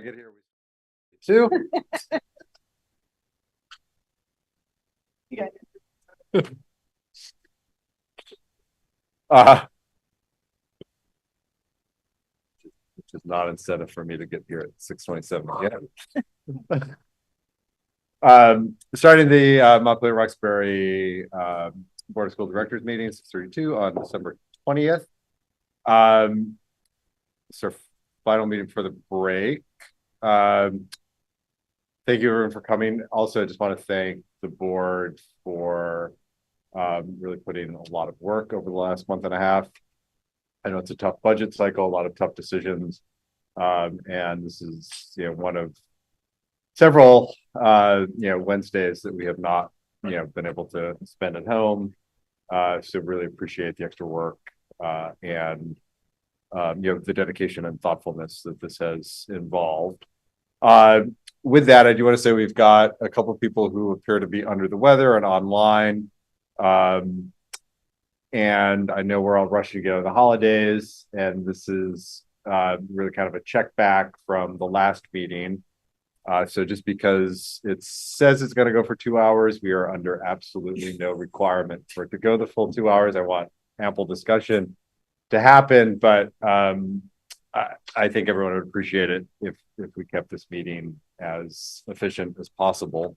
get here, two. Yeah. Which is not incentive for me to get here at 6:27 again. Starting the Montpelier-Roxbury Board of School Directors meeting, 6:32 on December 20th. It's our final meeting for the break. Thank you everyone for coming. Also, I just want to thank the board for really putting a lot of work over the last month and a half. I know it's a tough budget cycle, a lot of tough decisions. And this is, one of several, Wednesdays that we have not, been able to spend at home. So really appreciate the extra work and, the dedication and thoughtfulness that this has involved. With that, I do want to say we've got a couple of people who appear to be under the weather and online. And I know we're all rushing to get out of the holidays, and this is really kind of a check back from the last meeting. So just because it says it's going to go for 2 hours, we are under absolutely no requirement for it to go the full 2 hours. I want ample discussion to happen, but I think everyone would appreciate it if we kept this meeting as efficient as possible.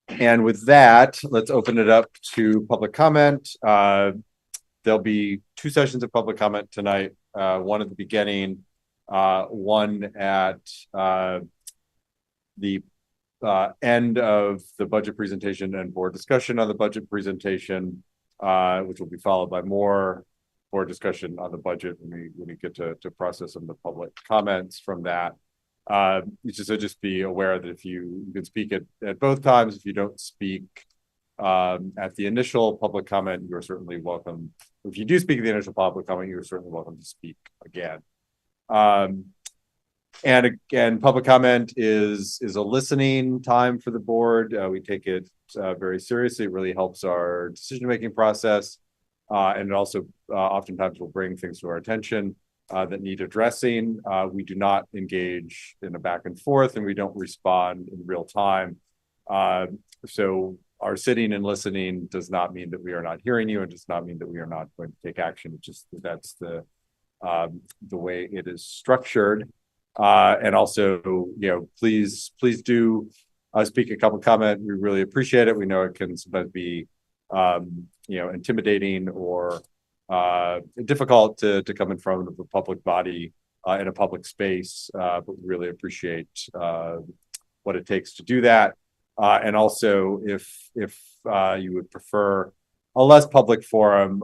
And with that, let's open it up to public comment. There'll be 2 sessions of public comment tonight, one at the beginning, one at the end of the budget presentation and board discussion on the budget presentation, which will be followed by more board discussion on the budget when we get to process some of the public comments from that. So just be aware that if you can speak at both times. If you don't speak at the initial public comment, you're certainly welcome. If you do speak at the initial public comment, you're certainly welcome to speak again. And again, public comment is a listening time for the board. We take it very seriously. It really helps our decision-making process. And it also oftentimes will bring things to our attention that need addressing. We do not engage in a back and forth, and we don't respond in real time. So our sitting and listening does not mean that we are not hearing you, and does not mean that we are not going to take action. It's just that's the way it is structured. And also, please do speak a couple comment. We really appreciate it. We know it can sometimes be intimidating or difficult to come in front of a public body in a public space, but we really appreciate what it takes to do that. And also, if you would prefer a less public forum,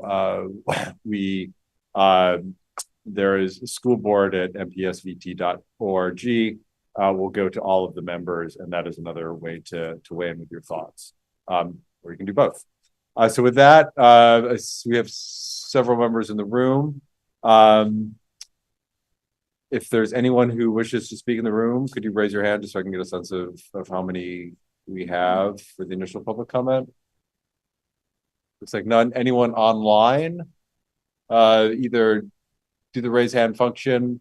there is a school board at mpsvt.org. We'll go to all of the members, and that is another way to weigh in with your thoughts. Or you can do both. So with that, we have several members in the room. If there's anyone who wishes to speak in the room, could you raise your hand just so I can get a sense of how many we have for the initial public comment? Looks like none. Anyone online? Either do the raise hand function,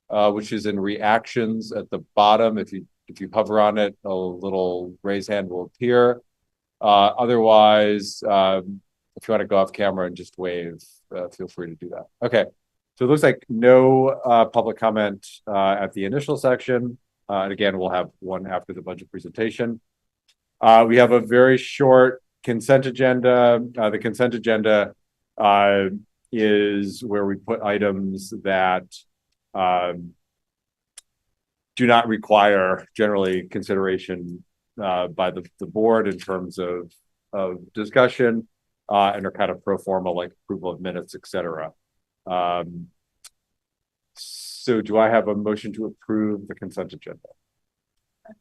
which is in reactions at the bottom. If you hover on it, a little raise hand will appear. Otherwise, if you want to go off camera and just wave, feel free to do that. Okay, so it looks like no public comment at the initial section. And again, we'll have one after the budget presentation. We have a very short consent agenda. The consent agenda is where we put items that do not require generally consideration by the board in terms of discussion and are kind of pro forma, like approval of minutes, etc. So do I have a motion to approve the consent agenda? Do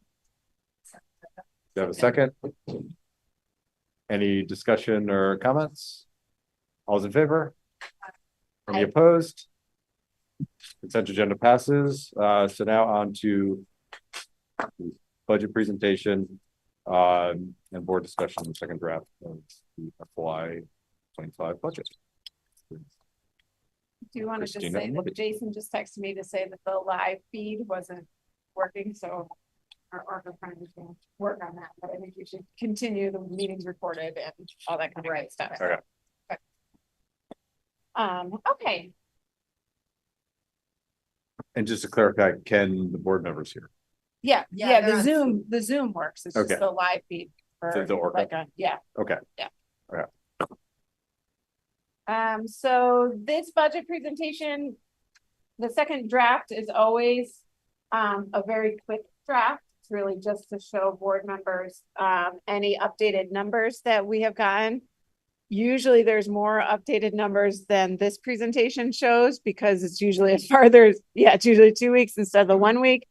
you have a second? Any discussion or comments? All's in favor? Any opposed? Consent agenda passes. So now on to budget presentation and board discussion in the second draft of the FY 25 budget. Do you want to just Christina? say that Jason just texted me to say that the live feed wasn't working, so our trying to work on that, but I think we should continue the meetings recorded and all that kind of great stuff. Okay. Okay. And just to clarify, can the board members here? Yeah, Yeah, they're the Zoom works. It's Okay. just the live feed for The orca. like yeah. Okay. So this budget presentation, the second draft is always a very quick draft. It's really just to show board members any updated numbers that we have gotten. Usually there's more updated numbers than this presentation shows because it's usually as farther, it's usually 2 weeks instead of the 1 week.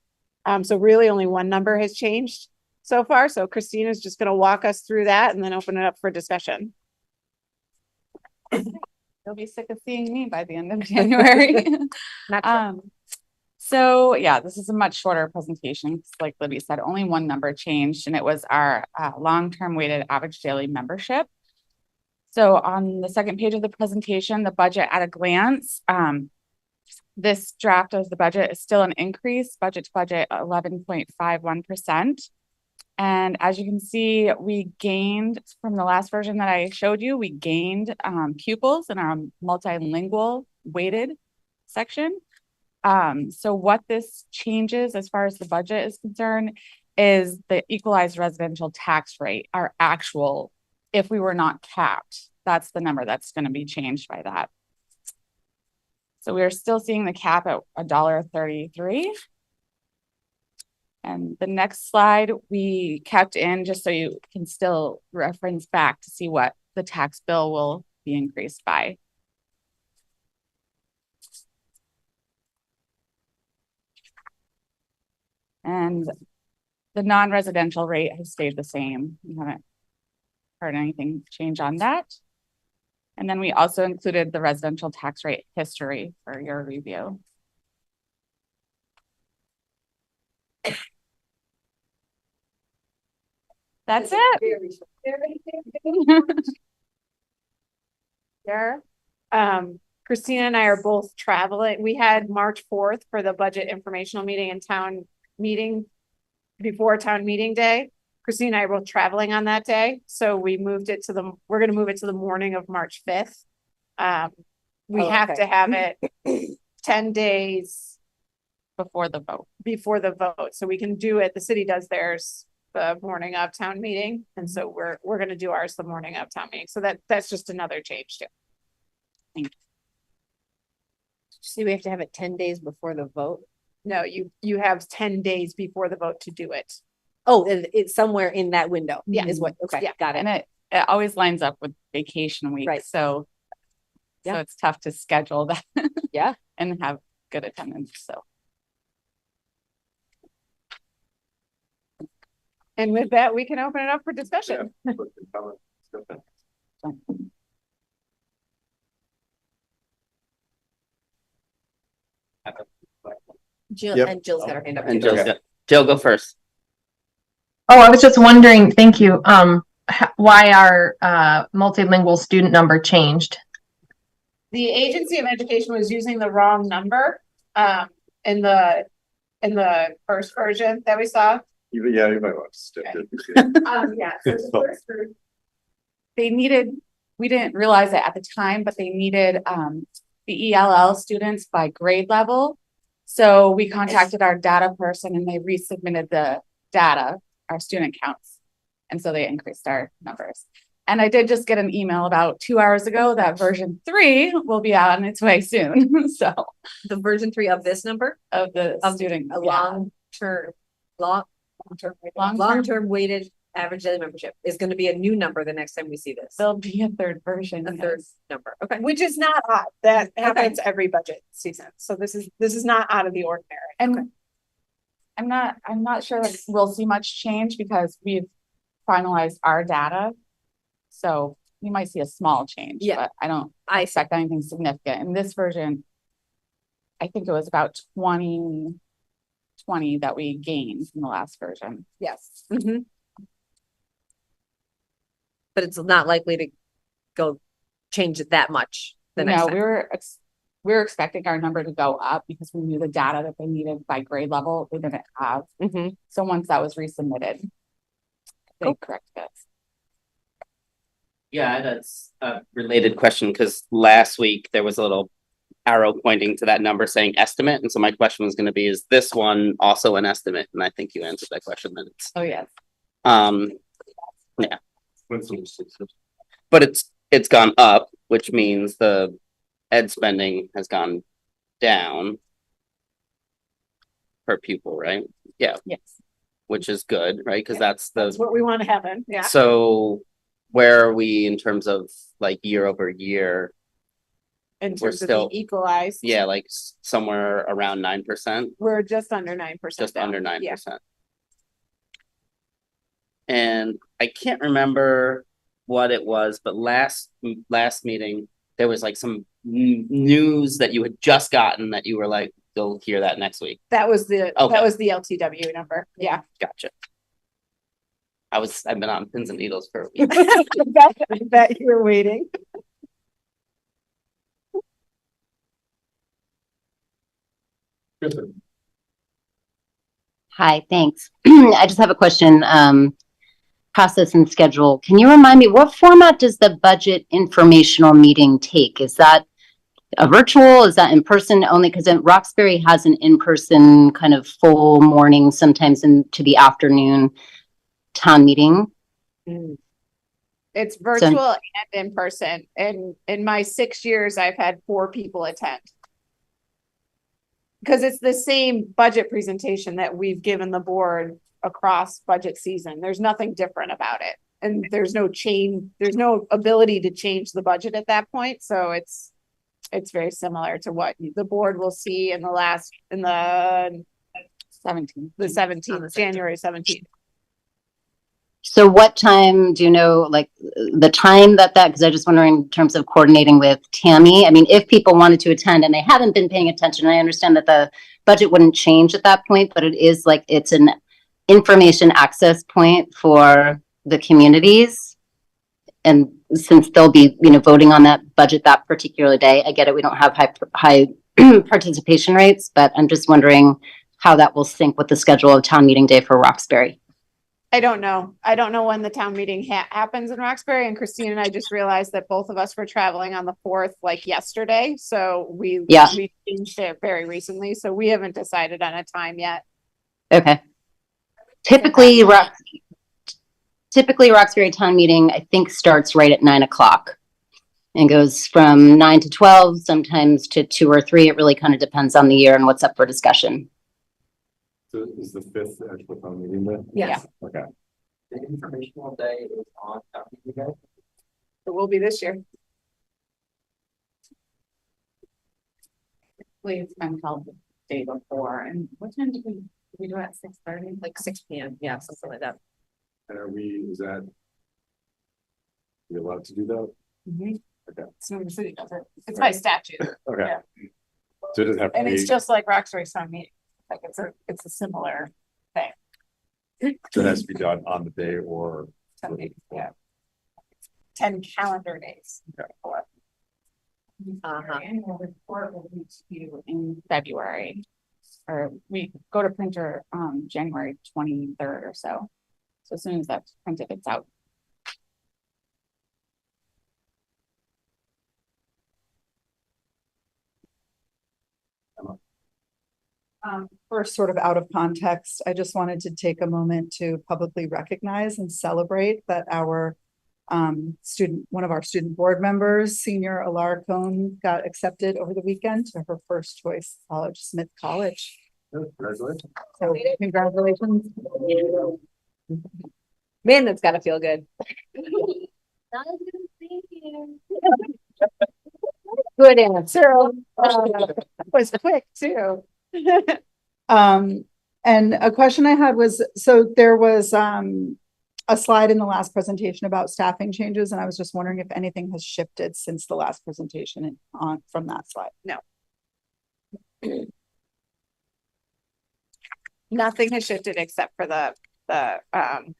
So really only one number has changed so far. So Christina's just going to walk us through that and then open it up for discussion. You'll be sick of seeing me by the end of January. So yeah, this is a much shorter presentation. Like Libby said, only one number changed, and it was our long-term weighted average daily membership. So on the second page of the presentation, the budget at a glance, this draft of the budget is still an increase, budget to budget 11.51%. And as you can see, we gained from the last version that I showed you, we gained pupils in our multilingual weighted section. So what this changes as far as the budget is concerned is the equalized residential tax rate, our actual, if we were not capped, that's the number that's going to be changed by that. So we are still seeing the cap at $1.33. And the next slide we kept in just so you can still reference back to see what the tax bill will be increased by. And the non-residential rate has stayed the same. We haven't heard anything change on that. And then we also included the residential tax rate history for your review. That's it. There. Christina and I are both traveling. We had March 4th for the budget informational meeting and town meeting before town meeting day. Christina and I are both traveling on that day. So we moved it to we're going to move it to the morning of March 5th. We have to have it 10 days Before the vote. before the vote. So we can do it. The city does theirs the morning of town meeting. And so we're going to do ours the morning of town meeting. So that's just another change too. Thank you. So we have to have it 10 days before the vote? No, you have 10 days before the vote to do it. Oh, it's somewhere in that window. Yeah. Is what, okay, Yeah. got it. And it always lines up with vacation week. Right. So Yeah. it's tough to schedule that. Yeah. And have good attendance. So. And with that, we can open it up for discussion. Jill, Yep. and Jill's got her hand up. And too. Jill, go first. Oh, I was just wondering, thank you, why our multilingual student number changed. The Agency of Education was using the wrong number in the first version that we saw. Yeah, you might want to stick it. Yeah, so the first group, They needed, we didn't realize it at the time, but they needed the ELL students by grade level. So we contacted our data person and they resubmitted the data, our student counts. And so they increased our numbers. And I did just get an email about 2 hours ago that version 3 will be out on its way soon. So The version 3 of this number, of the student, a long-term weighted average daily membership is going to be a new number the next time we see this. there'll be a third version. A third number. Okay. which is not odd. That happens every budget season. So this is not out of the ordinary. And I'm not sure that we'll see much change because we've finalized our data. So you might see a small change, Yeah. but I don't expect anything significant. In this version, I think it was about 20 that we gained from the last version. Yes. Mm-hmm. But it's not likely to go change it that much the next No, time. we were expecting our number to go up because we knew the data that they needed by grade level, they didn't have. So once that was resubmitted, they corrected it. Yeah, that's a related question, because last week there was a little arrow pointing to that number saying estimate, and so my question was gonna be, is this one also an estimate? And I think you answered that question, then it's, Oh, yes. yeah. But it's gone up, which means the ed spending has gone down per pupil, right? Yeah, Yes. which is good, right? Because that's the, That's what we want to happen, yeah. so where are we in terms of like year over year? In we're terms of still- the equalized. Yeah, like somewhere around 9%, We're just under 9%. just under now. 9%. And I can't remember what it was, but last meeting, there was like some news that you had just gotten that you were like, you'll hear that next week. That was the Okay. LTW number, yeah. Gotcha. I've been on pins and needles for a week. I bet you're waiting. Hi, thanks. I just have a question. Process and schedule. Can you remind me, what format does the budget informational meeting take? Is that a virtual? Is that in person only? Because Roxbury has an in-person kind of full morning, sometimes into the afternoon town meeting. It's virtual and in person. And in my 6 years, I've had 4 people attend. Because it's the same budget presentation that we've given the board across budget season. There's nothing different about it. And there's no ability to change the budget at that point. So it's very similar to what the board will see in the 17th, January 17th. So what time do you know, like the time because I just wondering in terms of coordinating with Tammy, I mean, if people wanted to attend and they haven't been paying attention, I understand that the budget wouldn't change at that point, but it is like, it's an information access point for the communities. And since they'll be, voting on that budget that particular day, I get it. We don't have high participation rates, but I'm just wondering how that will sync with the schedule of town meeting day for Roxbury. I don't know. I don't know when the town meeting happens in Roxbury, and Christine and I just realized that both of us were traveling on the 4th, like yesterday. So we changed it very recently. So we haven't decided on a time yet. Okay. Typically Roxbury town meeting, I think, starts right at 9:00 and goes from 9 to 12, sometimes to 2 or 3. It really kind of depends on the year and what's up for discussion. So is the 5th actual town meeting then? Yes. Okay. The informational day is on town meeting day. It will be this year. It's been held the day before. And what time did we do it at 6:30? Like 6 p.m. Yeah, something like that. And is that? We allowed to do that? Okay. So the city does it. It's by statute. Okay. Yeah. So it doesn't have to And be, it's just like Roxbury's town meeting. Like it's a similar thing. so it has to be done on the day or. Town meeting, yeah. 10 calendar days. Okay. before. Uh-huh. Annual report will be due in February. Or we go to printer January 23rd or so. So as soon as that's printed, it's out. First, sort of out of context, I just wanted to take a moment to publicly recognize and celebrate that our one of our student board members, senior Alara Cohn, got accepted over the weekend to her first choice college, Smith College. Congratulations. So congratulations. Man, that's gotta feel good. Good answer. Was quick too. And a question I had was, so there was a slide in the last presentation about staffing changes, and I was just wondering if anything has shifted since the last presentation from that slide. No. Nothing has shifted except for the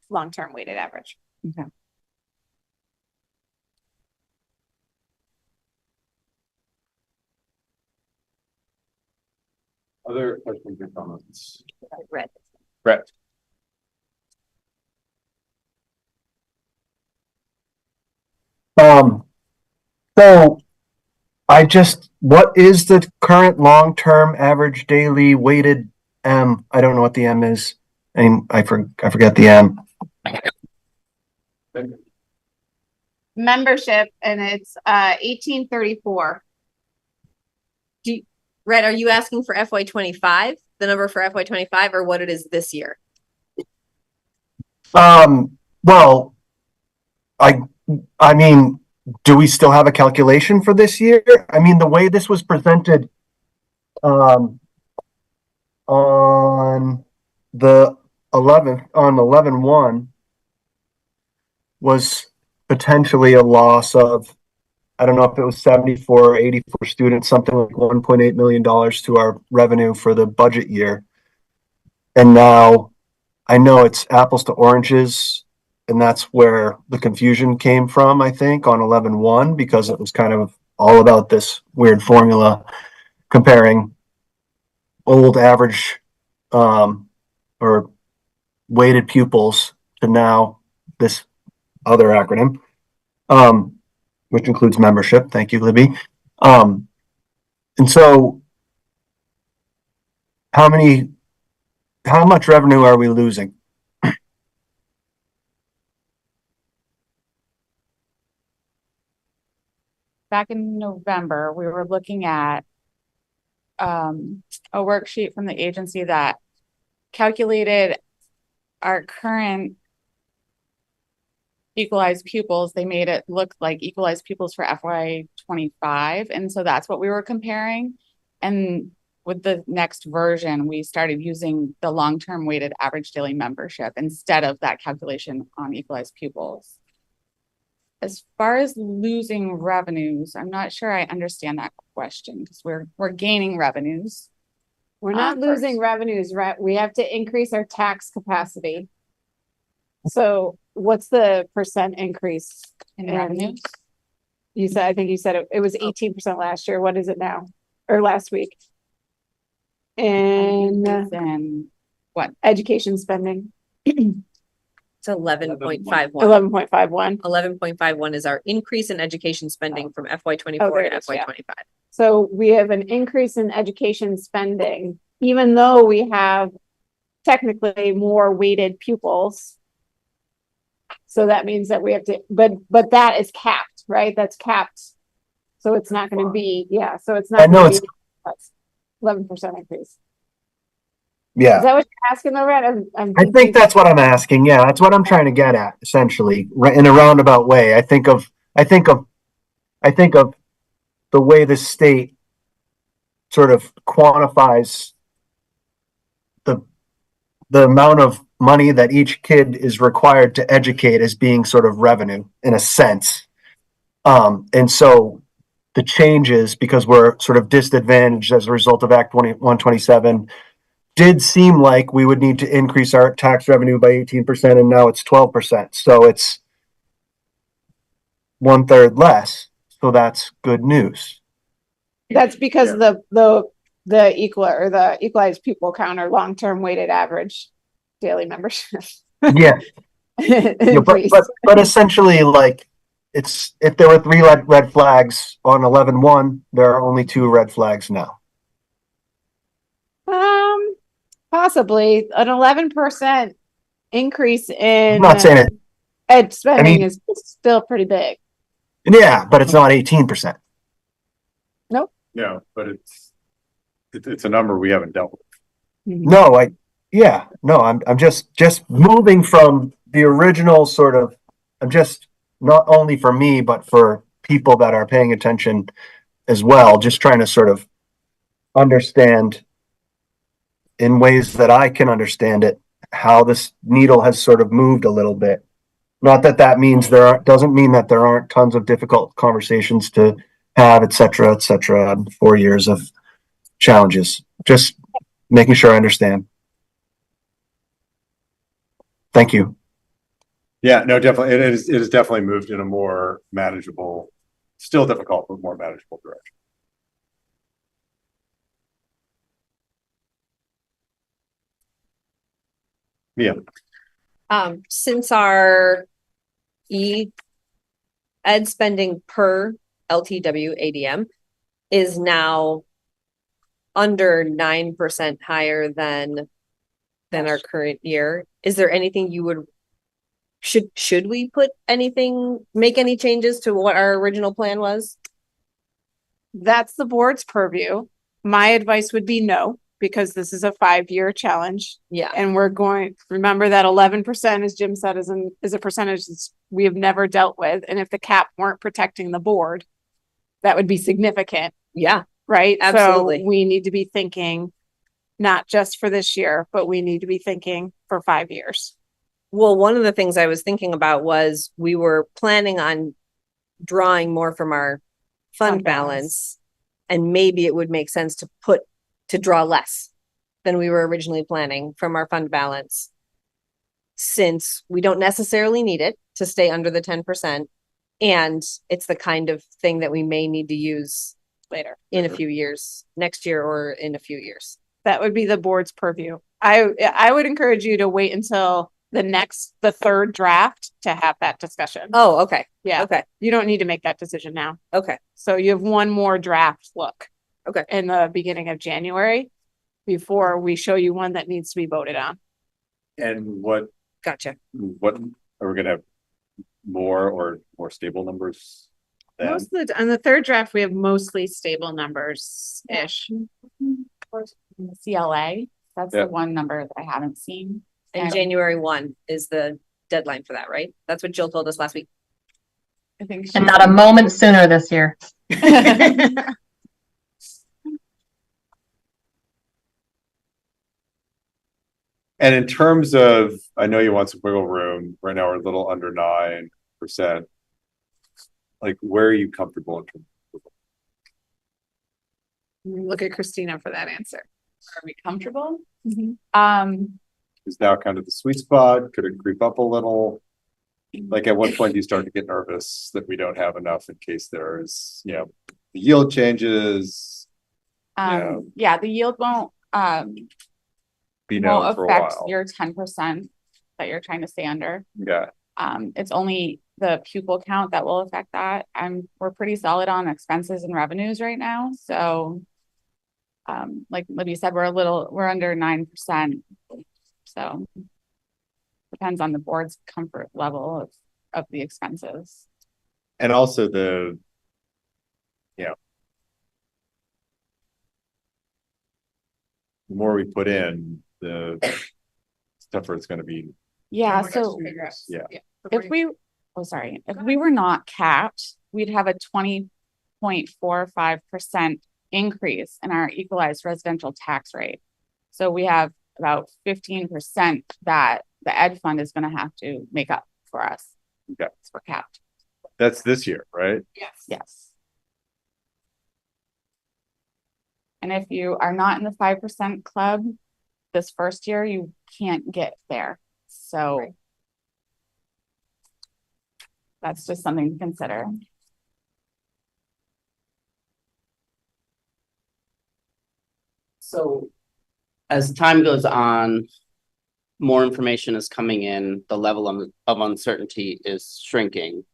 long-term weighted average. Okay. Other questions or comments? Red. Brett? So what is the current long-term average daily weighted M? I don't know what the M is. I forget the M. Membership, and it's 1834. Red, are you asking for FY 25, the number for FY 25, or what it is this year? Well, I mean, do we still have a calculation for this year? I mean, the way this was presented, on the 11/1 was potentially a loss of, I don't know if it was 74 or 84 students, something like $1.8 million to our revenue for the budget year. And now I know it's apples to oranges, and that's where the confusion came from, I think, on 11/1, because it was kind of all about this weird formula comparing old average or weighted pupils to now this other acronym, which includes membership. Thank you, Libby. And so how much revenue are we losing? Back in November, we were looking at a worksheet from the agency that calculated our current equalized pupils. They made it look like equalized pupils for FY 25. And so that's what we were comparing. And with the next version, we started using the long-term weighted average daily membership instead of that calculation on equalized pupils. As far as losing revenues, I'm not sure I understand that question, because we're gaining revenues. We're not losing First. revenues, right? We have to increase our tax capacity. So what's the percent increase In revenues? You said, I think you said it was 18% last year. What is it now? Or last week? And Then what? education spending, It's 11.51. 11.51. 11.51 is our increase in education spending from FY 24 there it to is, FY yeah. 25. So we have an increase in education spending, even though we have technically more weighted pupils. So that means that we have to, but that is capped, right? That's capped. So it's not going to be, yeah, so it's not. I know gonna be 11% increase. Yeah. Is that what you're asking though, Red? I think that's what I'm asking. Yeah, that's what I'm trying to get at, essentially, in a roundabout way. I think of the way the state sort of quantifies the amount of money that each kid is required to educate as being sort of revenue in a sense. And so the changes, because we're sort of disadvantaged as a result of Act 127, did seem like we would need to increase our tax revenue by 18%, and now it's 12%. So it's 1/3 less. So that's good news. That's because the equalized pupil count or long-term weighted average daily membership. Yeah. Increase. But essentially, like, it's, if there were 3 red flags on 11/1, there are only 2 red flags now. Possibly an 11% increase in I'm not saying it. ed spending I mean, is still pretty big. Yeah, but it's not 18%. Nope. No, but it's a number we haven't dealt with. No, I'm just moving from the original sort of, I'm just, not only for me, but for people that are paying attention as well, just trying to sort of understand in ways that I can understand it, how this needle has sort of moved a little bit. Not that that means doesn't mean that there aren't tons of difficult conversations to have, et cetera, 4 years of challenges. Just making sure I understand. Thank you. Yeah, no, definitely. It is definitely moved in a more manageable, still difficult, but more manageable direction. Yeah. Since our ed spending per LTW ADM is now under 9% higher than our current year, is there anything you would should we make any changes to what our original plan was? That's the board's purview. My advice would be no, because this is a 5-year challenge. Yeah. And remember that 11%, as Jim said, is a percentage we have never dealt with. And if the cap weren't protecting the board, that would be significant, Yeah. right? Absolutely. So we need to be thinking not just for this year, but we need to be thinking for 5 years. Well, one of the things I was thinking about was we were planning on drawing more from our fund balance, and maybe it would make sense to draw less than we were originally planning from our fund balance, since we don't necessarily need it to stay under the 10%, and it's the kind of thing that we may need to use Later. in a few years, next year or in a few years. That would be the board's purview. I would encourage you to wait until the third draft to have that discussion. Oh, okay. Yeah. Okay. You don't need to make that decision now. Okay. So you have one more draft look. Okay. In the beginning of January, before we show you one that needs to be voted on. And what Gotcha. are we gonna have more stable numbers? Then? On the third draft, we have mostly stable numbers-ish. CLA, that's Yeah. the one number that I haven't seen. And January 1 is the deadline for that, right? That's what Jill told us last week. I think. And not a moment sooner this year. And in terms of, I know you want some wiggle room. Right now we're a little under 9%. Like, where are you comfortable in terms of? Look at Christina for that answer. Are we comfortable? Is now kind of the sweet spot? Could it creep up a little? Like, at what point do you start to get nervous that we don't have enough in case there's, the yield changes? Yeah, the yield won't Be known won't for a affect while. your 10% that you're trying to stay under. Yeah. It's only the pupil count that will affect that. We're pretty solid on expenses and revenues right now. So, like Libby said, we're under 9%. So depends on the board's comfort level of the expenses. And also the more we put in, the tougher it's going to be. Yeah. So Yeah. if we were not capped, we'd have a 20.45% increase in our equalized residential tax rate. So we have about 15% that the ed fund is going to have to make up for us. Okay. We're capped. That's this year, right? Yes. And if you are not in the 5% club this first year, you can't get there. So that's just something to consider. So as time goes on, more information is coming in, the level of uncertainty is shrinking.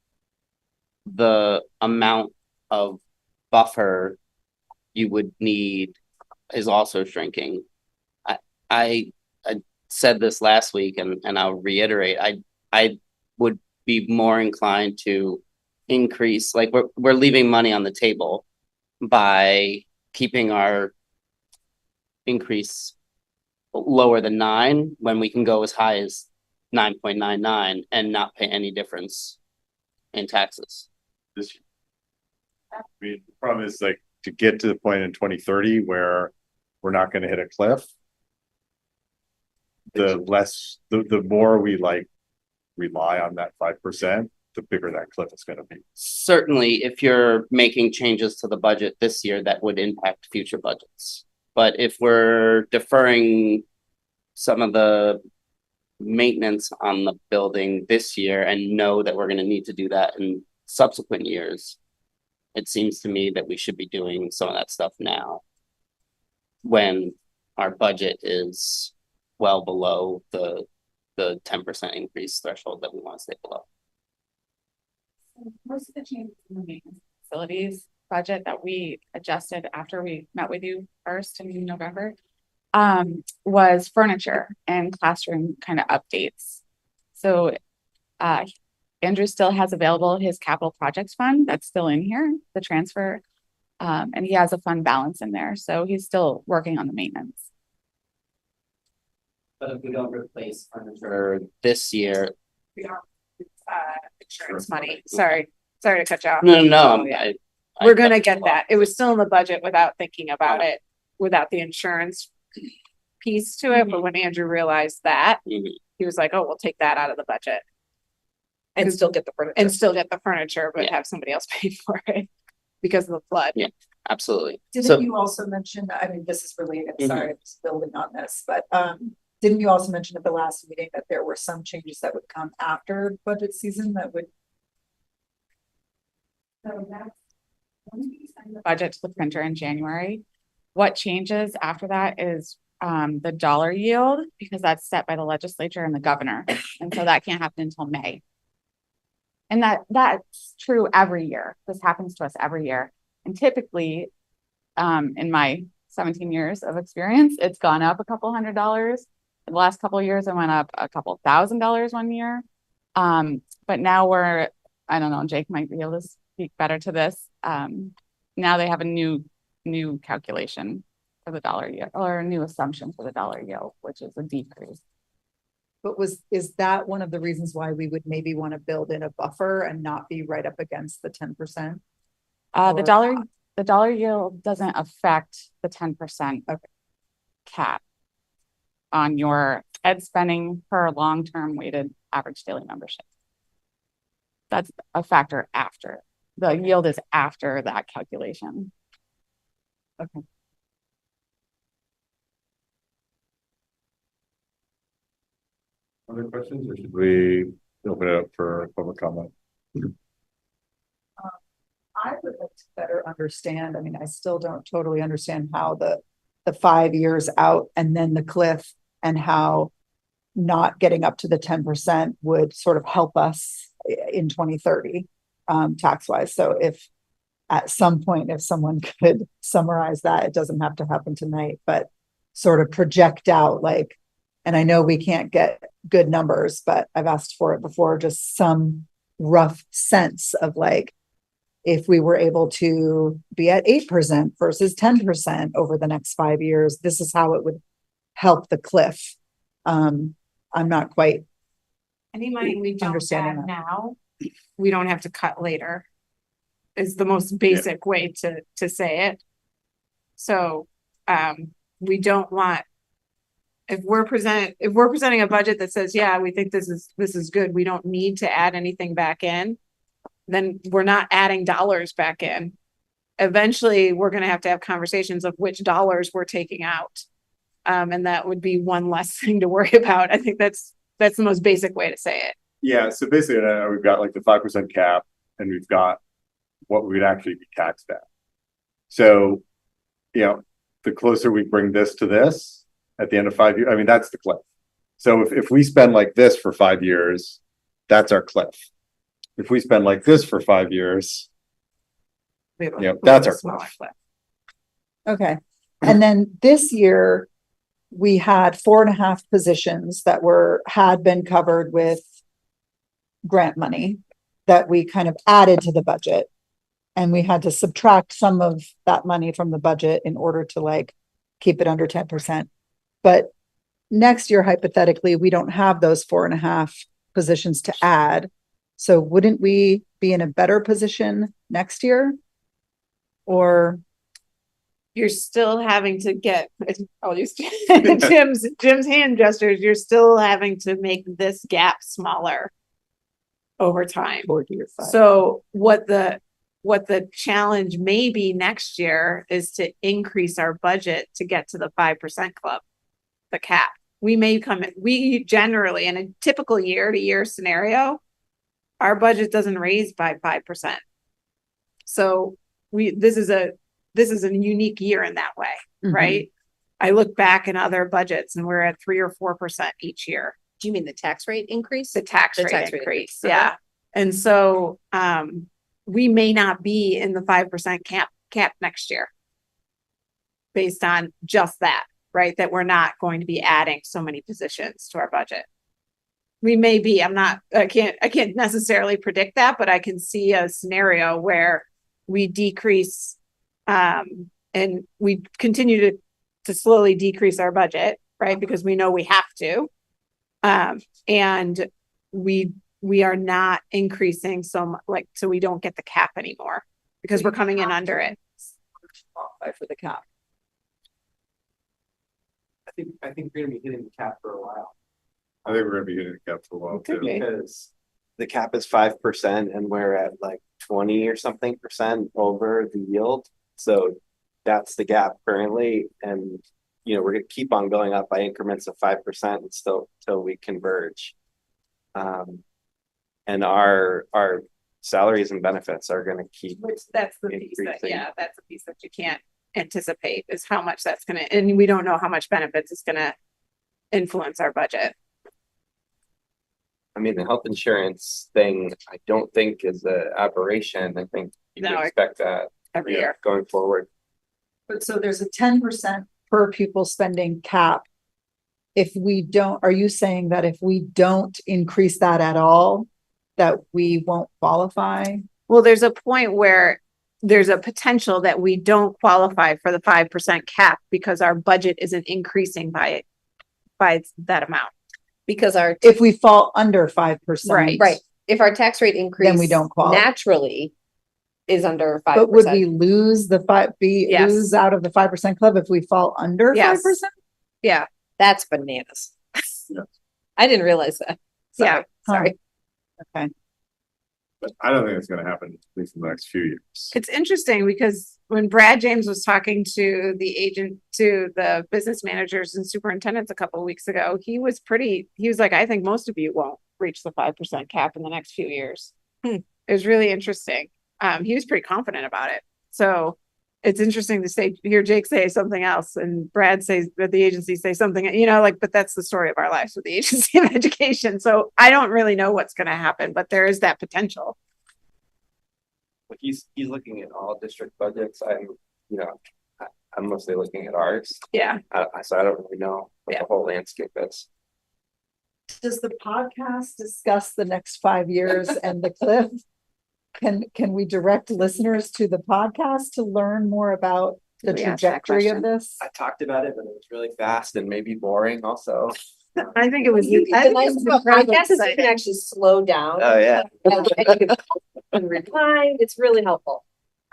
The amount of buffer you would need is also shrinking. I said this last week and I'll reiterate, I would be more inclined to increase, like we're leaving money on the table by keeping our increase lower than 9 when we can go as high as 9.99 and not pay any difference in taxes. I mean, the problem is, like, to get to the point in 2030 where we're not going to hit a cliff, the more we rely on that 5%, the bigger that cliff is going to be. Certainly, if you're making changes to the budget this year, that would impact future budgets. But if we're deferring some of the maintenance on the building this year and know that we're going to need to do that in subsequent years, it seems to me that we should be doing some of that stuff now when our budget is well below the the 10% increase threshold that we want to stay below. Most of the changes in the maintenance facilities budget that we adjusted after we met with you first in November was furniture and classroom kind of updates. So Andrew still has available his capital projects fund that's still in here, the transfer, and he has a fund balance in there. So he's still working on the maintenance. But if we don't replace furniture this year, Insurance money. Sorry to cut you off. no, We're gonna get that. It was still in the budget without thinking about it, without the insurance piece to it. But when Andrew realized that, Mhm. he was like, oh, we'll take that out of the budget And still get the furniture. and still get the furniture, but Yeah. have somebody else pay for it because of the flood. Yeah. Absolutely. So Didn't you also mention, I mean, this is related, sorry, I'm just building on this, but, didn't you also mention at the last meeting that there were some changes that would come after budget season that would? So that's when we send the budget to the printer in January. What changes after that is the dollar yield, because that's set by the legislature and the governor. And so that can't happen until May. And that's true every year. This happens to us every year. And typically, in my 17 years of experience, it's gone up a couple $100. The last couple of years, it went up a couple $1,000 one year. But now I don't know, Jake might be able to speak better to this. Now they have a new calculation for the dollar yield, or a new assumption for the dollar yield, which is a decrease. But is that one of the reasons why we would maybe want to build in a buffer and not be right up against the 10%? The dollar yield doesn't affect the 10% cap on your ed spending per long-term weighted average daily membership. That's a factor after. The yield is after that calculation. Okay. Other questions, or should we open it up for public comment? I would like to better understand, I mean, I still don't totally understand how the 5 years out and then the cliff, and how not getting up to the 10% would sort of help us in 2030, tax wise. So if at some point, if someone could summarize that, it doesn't have to happen tonight, but sort of project out, like, and I know we can't get good numbers, but I've asked for it before, just some rough sense of like, if we were able to be at 8% versus 10% over the next 5 years, this is how it would help the cliff. I'm not quite Any money we don't understanding have that. now, we don't have to cut later. Is the most basic way to say it. So, we don't want, if we're presenting a budget that says, yeah, we think this is good, we don't need to add anything back in, then we're not adding dollars back in. Eventually, we're gonna have to have conversations of which dollars we're taking out. And that would be one less thing to worry about. I think that's the most basic way to say it. Yeah, so basically, we've got like the 5% cap, and we've got what we'd actually be taxed at. So, the closer we bring this to this at the end of 5 years, I mean, that's the cliff. So if we spend like this for 5 years, that's our cliff. If we spend like this for 5 years, that's our cliff. Okay. And then this year, we had 4.5 positions that had been covered with grant money that we kind of added to the budget. And we had to subtract some of that money from the budget in order to like keep it under 10%. But next year, hypothetically, we don't have those 4.5 positions to add. So wouldn't we be in a better position next year? Or You're still having to get, I'll use Jim's hand gestures, you're still having to make this gap smaller over time. So what the challenge may be next year is to increase our budget to get to the 5% club, the cap. We generally, in a typical year-to-year scenario, our budget doesn't raise by 5%. So this is a unique year in that way, right? I look back in other budgets and we're at 3 or 4% each year. Do you mean the tax rate increase? the tax The rate tax rate increase, increase. yeah. And so, we may not be in the 5% cap next year. Based on just that, right? That we're not going to be adding so many positions to our budget. We may be, I can't necessarily predict that, but I can see a scenario where we decrease, and we continue to slowly decrease our budget, right? Because we know we have to. And we are not increasing so much, like, so we don't get the cap anymore because we're coming in under it. Qualify for the cap. I think we're gonna be hitting the cap for a while. I think we're gonna be hitting the cap for a while too. Because the cap is 5% and we're at like 20 or something percent over the yield. So that's the gap currently. And, you know, we're gonna keep on going up by increments of 5% and still till we converge. And our salaries and benefits are gonna keep. Which that's the piece that, increasing. yeah, that's the piece that you can't anticipate is how much that's gonna, and we don't know how much benefits is gonna influence our budget. I mean, the health insurance thing, I don't think is an aberration. I think you can No, expect that Every year. going forward. But so there's a 10% per pupil spending cap. If we don't, are you saying that if we don't increase that at all, that we won't qualify? Well, there's a point where there's a potential that we don't qualify for the 5% cap because our budget isn't increasing by that amount. Because our, If we fall under 5%. right, if our tax rate increase. Then we don't qualify. Naturally is under 5%. But would we lose Yes. lose out of the 5% club if we fall under Yes. 5%? Yeah, That's bananas. I didn't realize that. yeah. Sorry. Okay. But I don't think it's gonna happen, at least in the next few years. It's interesting because when Brad James was talking to the business managers and superintendents a couple of weeks ago, he was like, I think most of you won't reach the 5% cap in the next few years. It was really interesting. He was pretty confident about it. So it's interesting to hear Jake say something else and Brad says that the agency say something, but that's the story of our lives with the agency of education. So I don't really know what's going to happen, but there is that potential. But he's looking at all district budgets. I'm mostly looking at ours. Yeah. So I don't really know what Yeah. the whole landscape is. Does the podcast discuss the next 5 years and the cliff? Can we direct listeners to the podcast to learn more about the We asked that trajectory of question. this? I talked about it, but it was really fast and maybe boring also. I think it was. The nice thing about podcasts is you can actually slow down. Oh, yeah. And you can rewind. It's really helpful.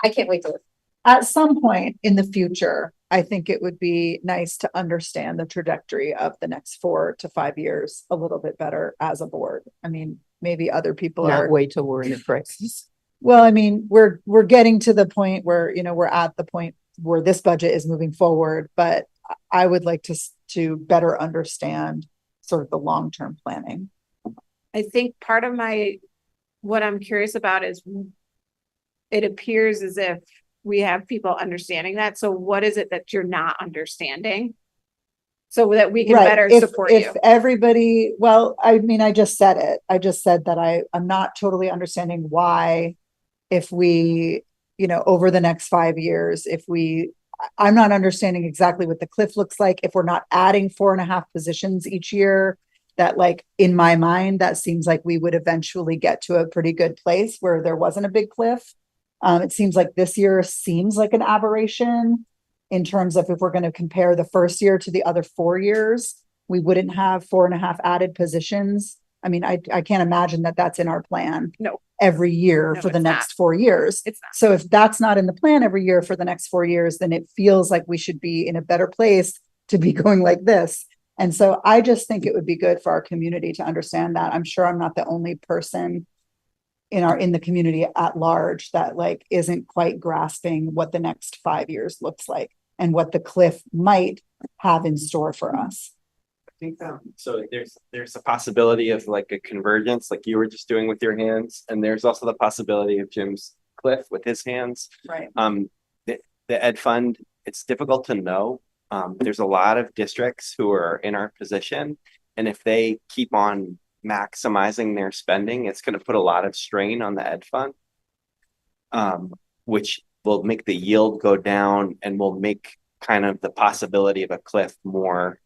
I can't wait to listen. At some point in the future, I think it would be nice to understand the trajectory of the next 4 to 5 years a little bit better as a board. I mean, maybe other people are. Not wait till we're in a crisis. Well, I mean, we're getting to the point where, we're at the point where this budget is moving forward, but I would like to better understand sort of the long-term planning. I think part of what I'm curious about is it appears as if we have people understanding that. So what is it that you're not understanding? So that we can Right. better If support you. everybody, well, I mean, I just said it. I just said that I'm not totally understanding why, if we, over the next 5 years, I'm not understanding exactly what the cliff looks like. If we're not adding 4.5 positions each year, that, like, in my mind, that seems like we would eventually get to a pretty good place where there wasn't a big cliff. It seems like this year seems like an aberration in terms of if we're going to compare the first year to the other 4 years, we wouldn't have 4.5 added positions. I mean, I can't imagine that that's in our plan. No. Every year No, for the it's next not. 4 years. It's not. So if that's not in the plan every year for the next 4 years, then it feels like we should be in a better place to be going like this. And so I just think it would be good for our community to understand that. I'm sure I'm not the only person in the community at large that, like, isn't quite grasping what the next 5 years looks like and what the cliff might have in store for us. I think so. There's a possibility of like a convergence, like you were just doing with your hands, and there's also the possibility of Jim's cliff with his hands. Right. The ed fund, it's difficult to know. There's a lot of districts who are in our position, And if they keep on maximizing their spending, it's going to put a lot of strain on the ed fund, which will make the yield go down and will make kind of the possibility of a cliff more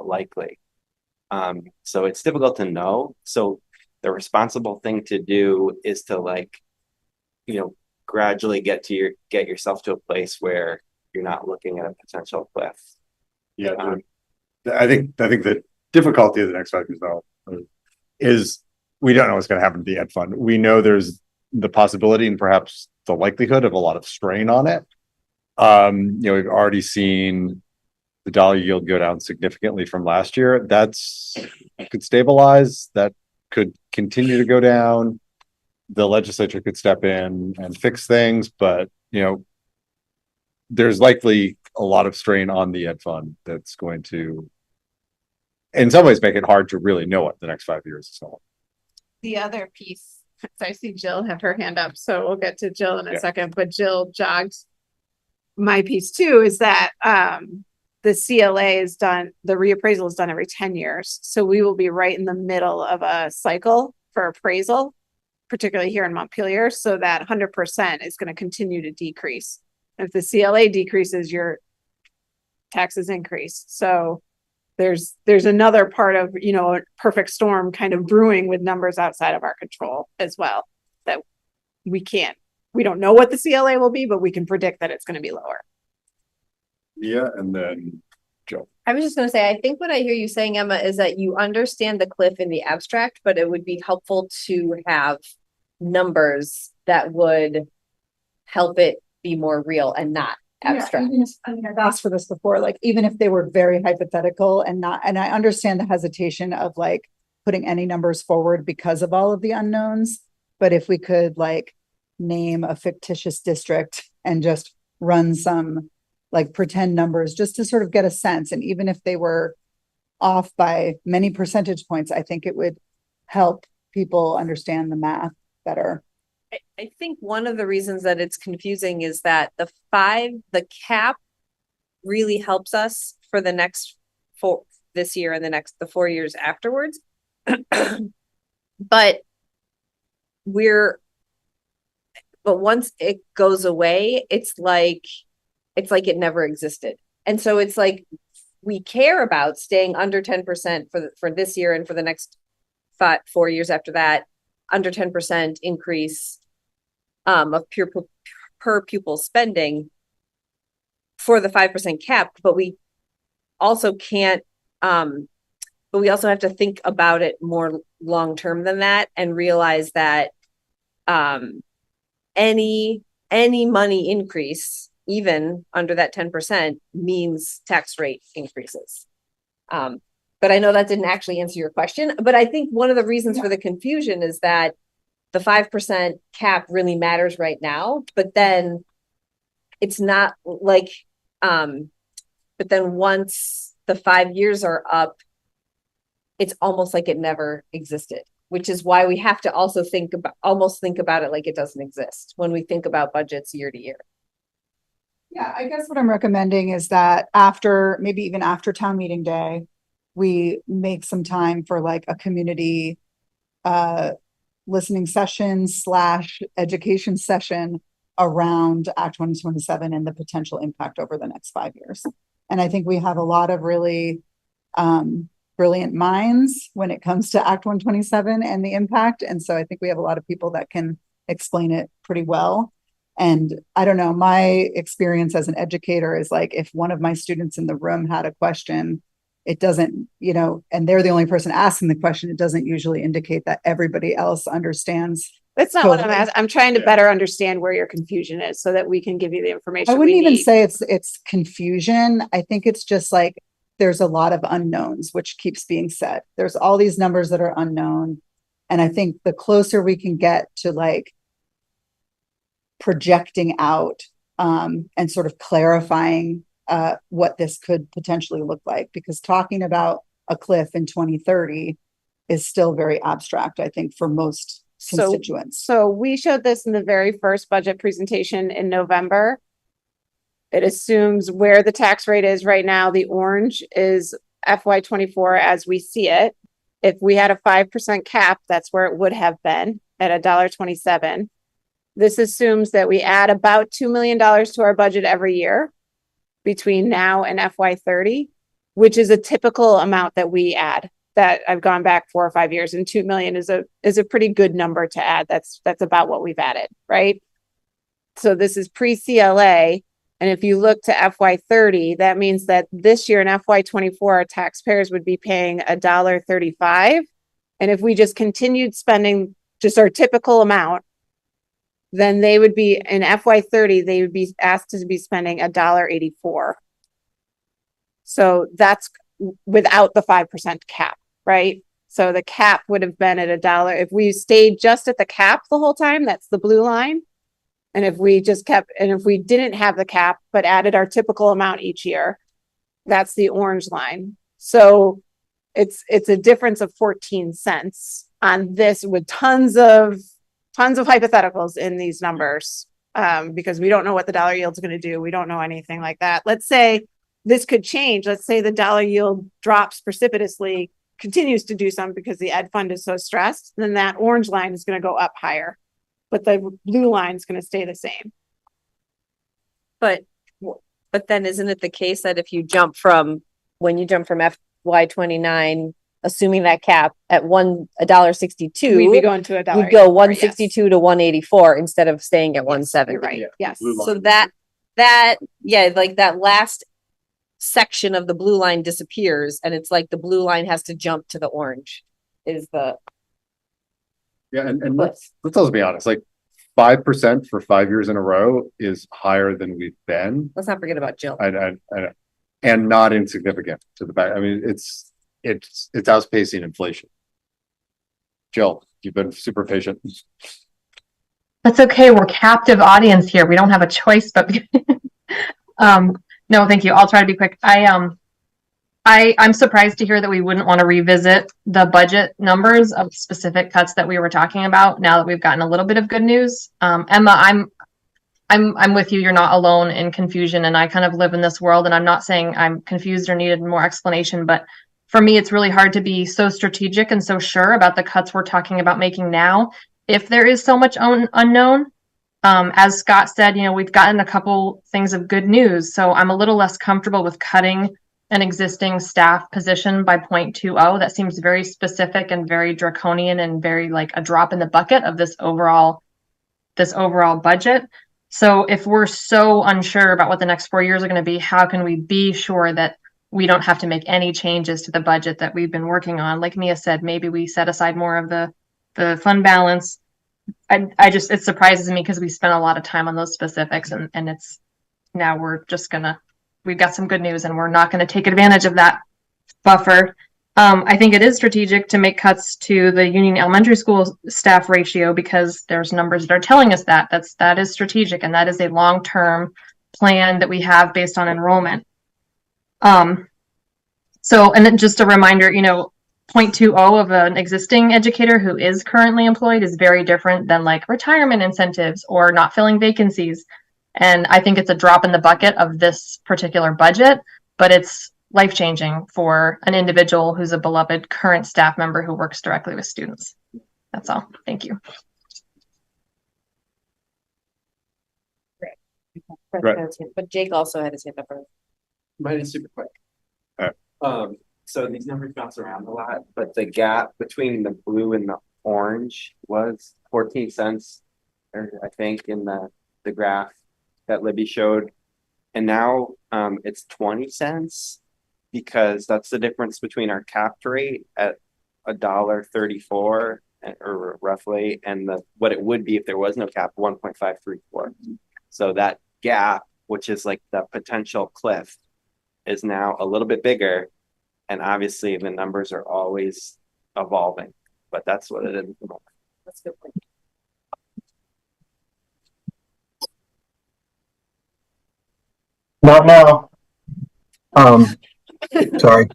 likely. So it's difficult to know. So the responsible thing to do is to, like, you know, gradually get yourself to a place where you're not looking at a potential cliff. Yeah, I think the difficulty of the next 5 years though is we don't know what's going to happen to the ed fund. We know there's the possibility and perhaps the likelihood of a lot of strain on it. You know, we've already seen the dollar yield go down significantly from last year. That's could stabilize, that could continue to go down. The legislature could step in and fix things, but you know, there's likely a lot of strain on the ed fund that's going to, in some ways, make it hard to really know what the next 5 years is going. The other piece, so I see Jill have her hand up, so we'll get to Jill in a second, but Jill jogged my piece too, is that the CLA is done, the reappraisal is done every 10 years. So we will be right in the middle of a cycle for appraisal, particularly here in Montpelier. So that 100% is going to continue to decrease. If the CLA decreases, your taxes increase. So there's another part of, you know, a perfect storm kind of brewing with numbers outside of our control as well, that we don't know what the CLA will be, but we can predict that it's going to be lower. Yeah, and then Joe. I was just gonna say, I think what I hear you saying, Emma, is that you understand the cliff in the abstract, but it would be helpful to have numbers that would help it be more real and not abstract. Yeah, I mean, I've asked for this before, like, even if they were very hypothetical and I understand the hesitation of like putting any numbers forward because of all of the unknowns, but if we could like name a fictitious district and just run some like pretend numbers just to sort of get a sense. And even if they were off by many percentage points, I think it would help people understand the math better. I think one of the reasons that it's confusing is that the cap really helps us for the next this year and the 4 years afterwards. But once it goes away, it's like it never existed. And so it's like, we care about staying under 10% for this year and for the next 4 years after that, under 10% increase of per pupil spending for the 5% cap, but we also can't, but we also have to think about it more long-term than that and realize that any money increase, even under that 10%, means tax rate increases. But I know that didn't actually answer your question, but I think one of the reasons for the confusion is that the 5% cap really matters right now, but then it's not like, but then once the 5 years are up, it's almost like it never existed, which is why we have to also think about it like it doesn't exist when we think about budgets year to year. Yeah, I guess what I'm recommending is that maybe even after town meeting day, we make some time for like a community listening session / education session around Act 2027 and the potential impact over the next 5 years. And I think we have a lot of really brilliant minds when it comes to Act 127 and the impact. And so I think we have a lot of people that can explain it pretty well. And I don't know, my experience as an educator is like, if one of my students in the room had a question, it doesn't, you know, and they're the only person asking the question, it doesn't usually indicate that everybody else understands. That's not what I'm asking. I'm trying to better understand where your confusion is so that we can give you the information. I wouldn't even say it's confusion. I think it's just like, there's a lot of unknowns, which keeps being said. There's all these numbers that are unknown. And I think the closer we can get to like projecting out and sort of clarifying what this could potentially look like, because talking about a cliff in 2030 is still very abstract, I think, for most constituents. So we showed this in the very first budget presentation in November. It assumes where the tax rate is right now. The orange is FY twenty-four as we see it. If we had a 5% cap, that's where it would have been at $1.27. This assumes that we add about $2 million to our budget every year between now and FY 30, which is a typical amount that we add. That I've gone back 4 or 5 years, and 2 million is a pretty good number to add. That's about what we've added, right? So this is pre-CLA. And if you look to FY 30, that means that this year in FY 24, our taxpayers would be paying $1.35. And if we just continued spending just our typical amount, then they would be in FY 30, they would be asked to be spending $1.84. So that's without the 5% cap, right? So the cap would have been at $1. If we stayed just at the cap the whole time, that's the blue line. And if we just kept, and if we didn't have the cap, but added our typical amount each year, that's the orange line. So it's a difference of 14 cents on this, with tons of hypotheticals in these numbers, because we don't know what the dollar yield is going to do. We don't know anything like that. Let's say this could change. Let's say the dollar yield drops precipitously, continues to do something because the ed fund is so stressed, then that orange line is going to go up higher, but the blue line is going to stay the same. But then isn't it the case that if you jump from, when you jump from FY 29, assuming that cap at $1.62, We'd be going to $1. you'd go 162 to 184 instead of staying at 170. You're right. Yes. So that yeah, like that last section of the blue line disappears, and it's like the blue line has to jump to the orange. Is the Yeah, and let's be honest, like 5% for 5 years in a row is higher than we've been. let's not forget about Jill. And not insignificant to the back. I mean, it's outpacing inflation. Jill, you've been super patient. That's okay. We're captive audience here. We don't have a choice, but no, thank you. I'll try to be quick. I'm surprised to hear that we wouldn't want to revisit the budget numbers of specific cuts that we were talking about now that we've gotten a little bit of good news. Emma, I'm with you. You're not alone in confusion, and I kind of live in this world, and I'm not saying I'm confused or needed more explanation, but for me, it's really hard to be so strategic and so sure about the cuts we're talking about making now if there is so much unknown. As Scott said, we've gotten a couple things of good news, so I'm a little less comfortable with cutting an existing staff position by 0.20. That seems very specific and very draconian and very like a drop in the bucket of this overall budget. So if we're so unsure about what the next 4 years are going to be, how can we be sure that we don't have to make any changes to the budget that we've been working on? Like Mia said, maybe we set aside more of the fund balance. It surprises me because we spent a lot of time on those specifics, and it's now we've got some good news and we're not going to take advantage of that buffer. I think it is strategic to make cuts to the Union Elementary School staff ratio because there's numbers that are telling us that is strategic, and that is a long-term plan that we have based on enrollment. So, and then just a reminder, 0.20 of an existing educator who is currently employed is very different than like retirement incentives or not filling vacancies. And I think it's a drop in the bucket of this particular budget, but it's life-changing for an individual who's a beloved current staff member who works directly with students. That's all. Thank you. Right. But Jake also had his hand up. Mine is super quick. Alright. So these numbers bounce around a lot, but the gap between the blue and the orange was 14 cents, or I think in the graph that Libby showed. And now it's 20 cents because that's the difference between our capped rate at $1.34 or roughly, and what it would be if there was no cap, 1.534. So that gap, which is like the potential cliff, is now a little bit bigger. And obviously the numbers are always evolving, but that's what it is at the moment. That's a good point. Not now. Sorry.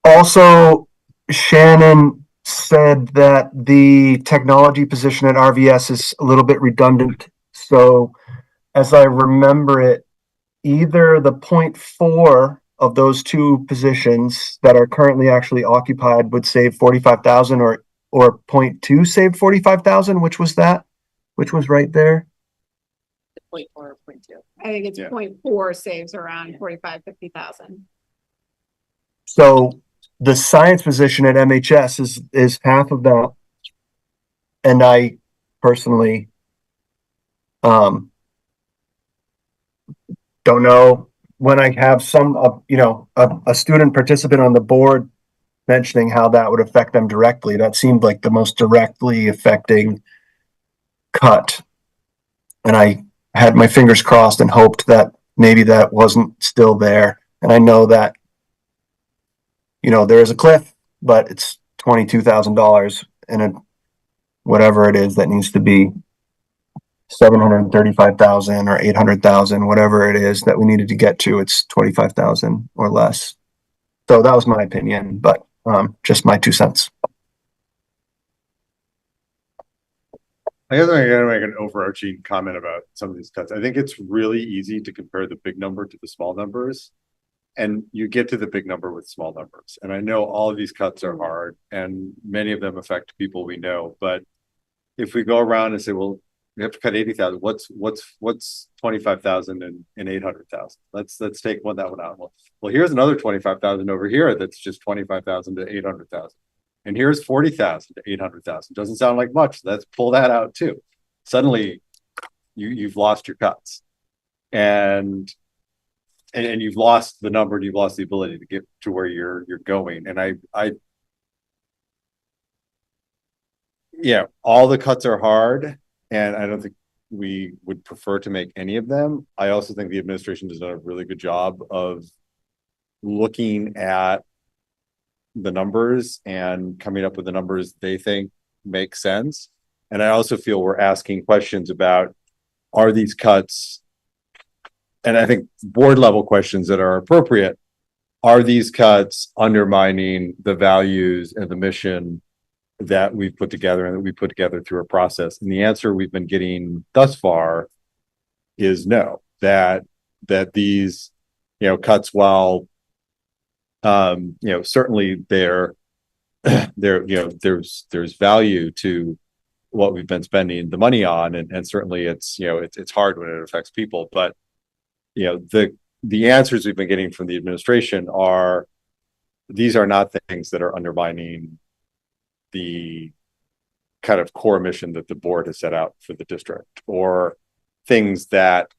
Also, Shannon said that the technology position at RVS is a little bit redundant. So as I remember it, either the 0.4 of those two positions that are currently actually occupied would save 45,000, or 0.2 saved 45,000, which was that? Which was right there? 0.4 or 0.2. I think it's Yeah. 0.4 saves around 45-50,000. So the science position at MHS is half of that. And I personally don't know, when I have some a student participant on the board mentioning how that would affect them directly, that seemed like the most directly affecting cut. And I had my fingers crossed and hoped that maybe that wasn't still there. And I know that, there is a cliff, but it's $22,000 and whatever it is that needs to be 735,000 or 800,000, whatever it is that we needed to get to, it's 25,000 or less. So that was my opinion, but just my 2 cents. I guess I'm gonna make an overarching comment about some of these cuts. I think it's really easy to compare the big number to the small numbers. And you get to the big number with small numbers. And I know all of these cuts are hard and many of them affect people we know. But if we go around and say, well, we have to cut 80,000, what's 25,000 and 800,000? Let's take that one out. Well, here's another 25,000 over here that's just 25,000 to 800,000. And here's 40,000 to 800,000. Doesn't sound like much. Let's pull that out too. Suddenly you've lost your cuts. And you've lost the number, and you've lost the ability to get to where you're going. And all the cuts are hard, and I don't think we would prefer to make any of them. I also think the administration has done a really good job of looking at the numbers and coming up with the numbers they think make sense. And I also feel we're asking questions about, are these cuts, and I think board level questions that are appropriate, are these cuts undermining the values and the mission that we've put together and that we put together through a process? And the answer we've been getting thus far is no, that these, cuts, while, certainly there's value to what we've been spending the money on. And certainly it's hard when it affects people, but the answers we've been getting from the administration are, these are not things that are undermining the kind of core mission that the board has set out for the district, or things that,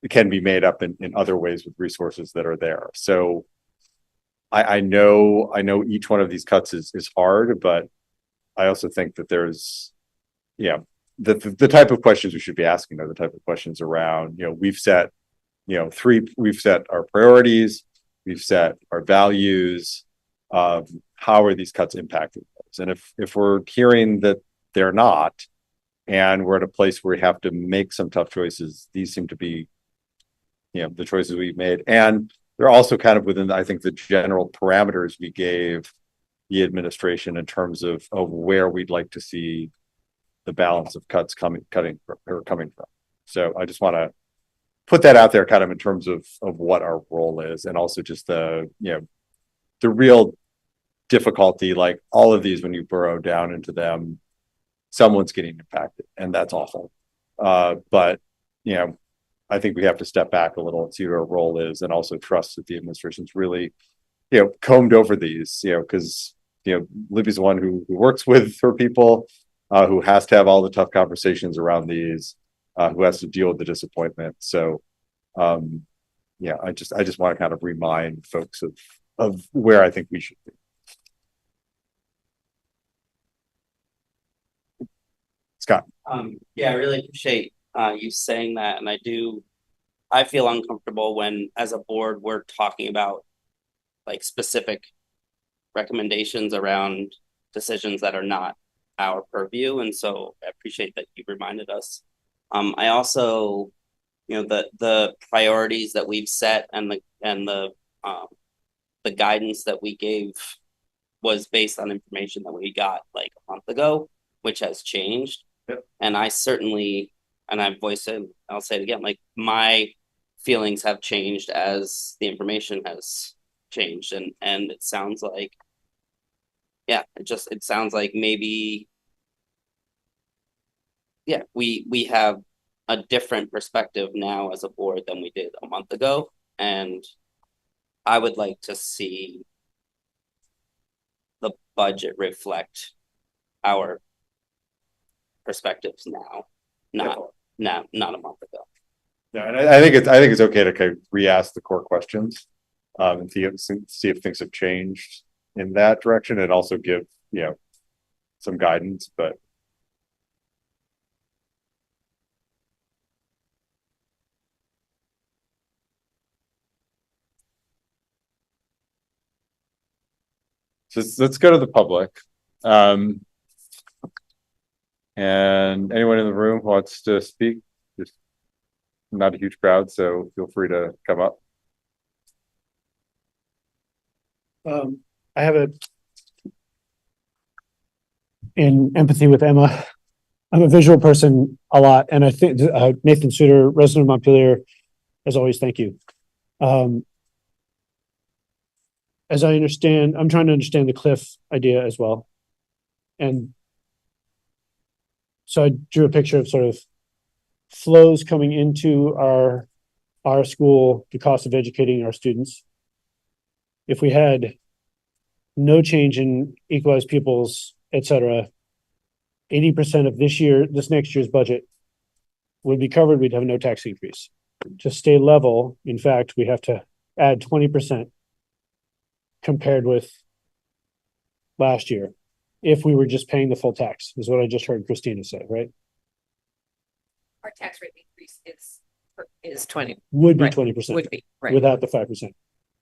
can be made up in other ways with resources that are there. So I know each one of these cuts is hard, but I also think that there's, the type of questions we should be asking are the type of questions around, we've set our priorities, we've set our values, how are these cuts impacting those? And if we're hearing that they're not, and we're at a place where we have to make some tough choices, these seem to be, the choices we've made. And they're also kind of within, I think, the general parameters we gave the administration in terms of where we'd like to see the balance of cuts coming from. So I just want to put that out there kind of in terms of what our role is, and also just the real difficulty, like all of these, when you burrow down into them, someone's getting impacted, and that's awful. But I think we have to step back a little and see what our role is, and also trust that the administration's really, combed over these, because, Libby's the one who works with her people, who has to have all the tough conversations around these, who has to deal with the disappointment. So, I just want to kind of remind folks of where I think we should be. Scott. I really appreciate you saying that. And I feel uncomfortable when, as a board, we're talking about like specific recommendations around decisions that are not our purview. And so I appreciate that you reminded us. I also, the priorities that we've set and the guidance that we gave was based on information that we got like a month ago, which has changed. Yep. And I certainly, and I've voiced it, I'll say it again, like my feelings have changed as the information has changed, and it sounds like, yeah, it sounds like maybe, yeah, we have a different perspective now as a board than we did a month ago, and I would like to see the budget reflect our perspectives now, not a month ago. Yeah, and I think it's okay to kind of re-ask the core questions, and see if things have changed in that direction, and also give, some guidance, but. So let's go to the public. And anyone in the room who wants to speak, just not a huge crowd, so feel free to come up. I have in empathy with Emma. I'm a visual person a lot, and I think Nathan Suter, resident of Montpelier, as always, thank you. As I understand, I'm trying to understand the cliff idea as well. And so I drew a picture of sort of flows coming into our school, the cost of educating our students. If we had no change in equalized pupils, et cetera, 80% of this next year's budget would be covered. We'd have no tax increase. To stay level, in fact, we have to add 20% compared with last year, if we were just paying the full tax, is what I just heard Christina say, right? Our tax rate increase is 20. Would be Right. 20%. Would be, right. Without the 5%.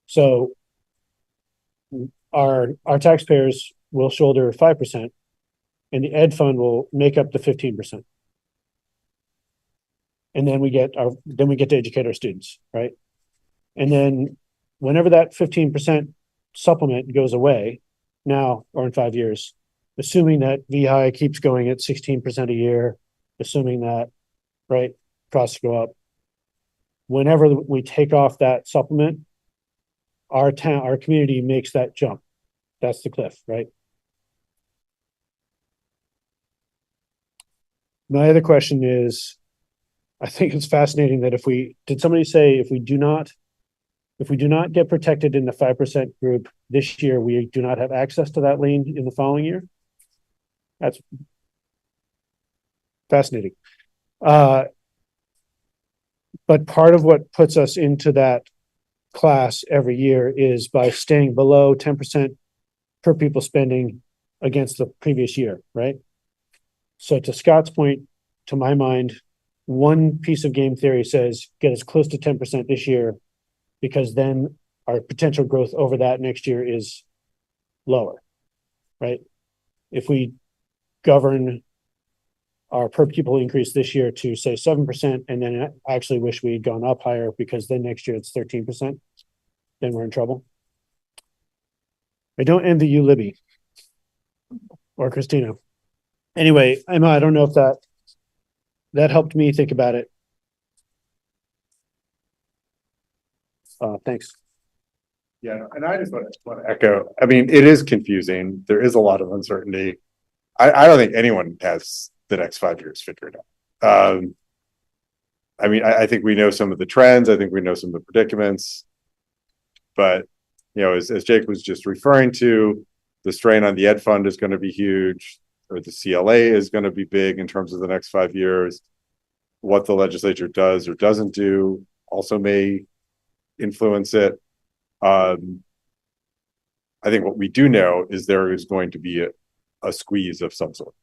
So our taxpayers will shoulder 5%, and the ed fund will make up the 15%. And then we get to educate our students, right? And then whenever that 15% supplement goes away, now or in 5 years, assuming that VHI keeps going at 16% a year, assuming that, right, costs go up, whenever we take off that supplement, our community makes that jump. That's the cliff, right? My other question is, I think it's fascinating that did somebody say if we do not get protected in the 5% group this year, we do not have access to that lane in the following year? That's fascinating. But part of what puts us into that class every year is by staying below 10% per pupil spending against the previous year, right? So to Scott's point, to my mind, one piece of game theory says get as close to 10% this year, because then our potential growth over that next year is lower, right? If we govern our per pupil increase this year to say 7%, and then actually wish we had gone up higher because then next year it's 13%, then we're in trouble. I don't envy you, Libby or Christina. Anyway, Emma, I don't know if that helped me think about it. Thanks. Yeah, and I just want to echo, I mean, it is confusing. There is a lot of uncertainty. I don't think anyone has the next 5 years figured out. I mean, I think we know some of the trends. I think we know some of the predicaments. But, as Jake was just referring to, the strain on the ed fund is going to be huge, or the CLA is going to be big in terms of the next 5 years. What the legislature does or doesn't do also may influence it. I think what we do know is there is going to be a squeeze of some sort.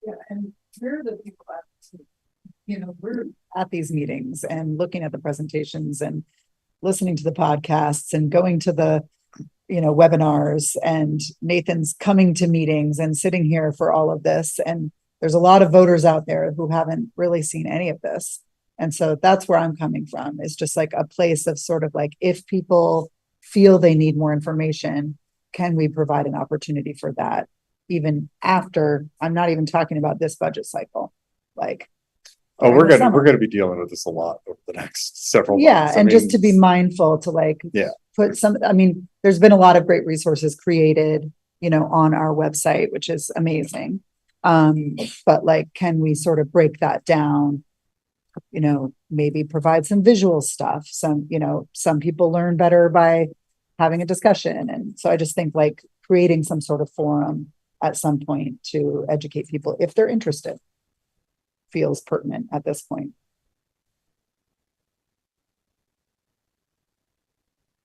Yeah, and we're the people we're at these meetings and looking at the presentations and listening to the podcasts and going to the webinars, and Nathan's coming to meetings and sitting here for all of this. And there's a lot of voters out there who haven't really seen any of this. And so that's where I'm coming from. It's just like a place of sort of like, if people feel they need more information, can we provide an opportunity for that? Even after, I'm not even talking about this budget cycle. Like, Oh, over summer. we're gonna be dealing with this a lot over the next several Yeah, months. I and just to mean, be mindful to like. Yeah. Put some, I mean, there's been a lot of great resources created, you know, on our website, which is amazing. But like, can we sort of break that down? You know, maybe provide some visual stuff. Some, you know, some people learn better by having a discussion. And so I just think like creating some sort of forum at some point to educate people if they're interested feels pertinent at this point.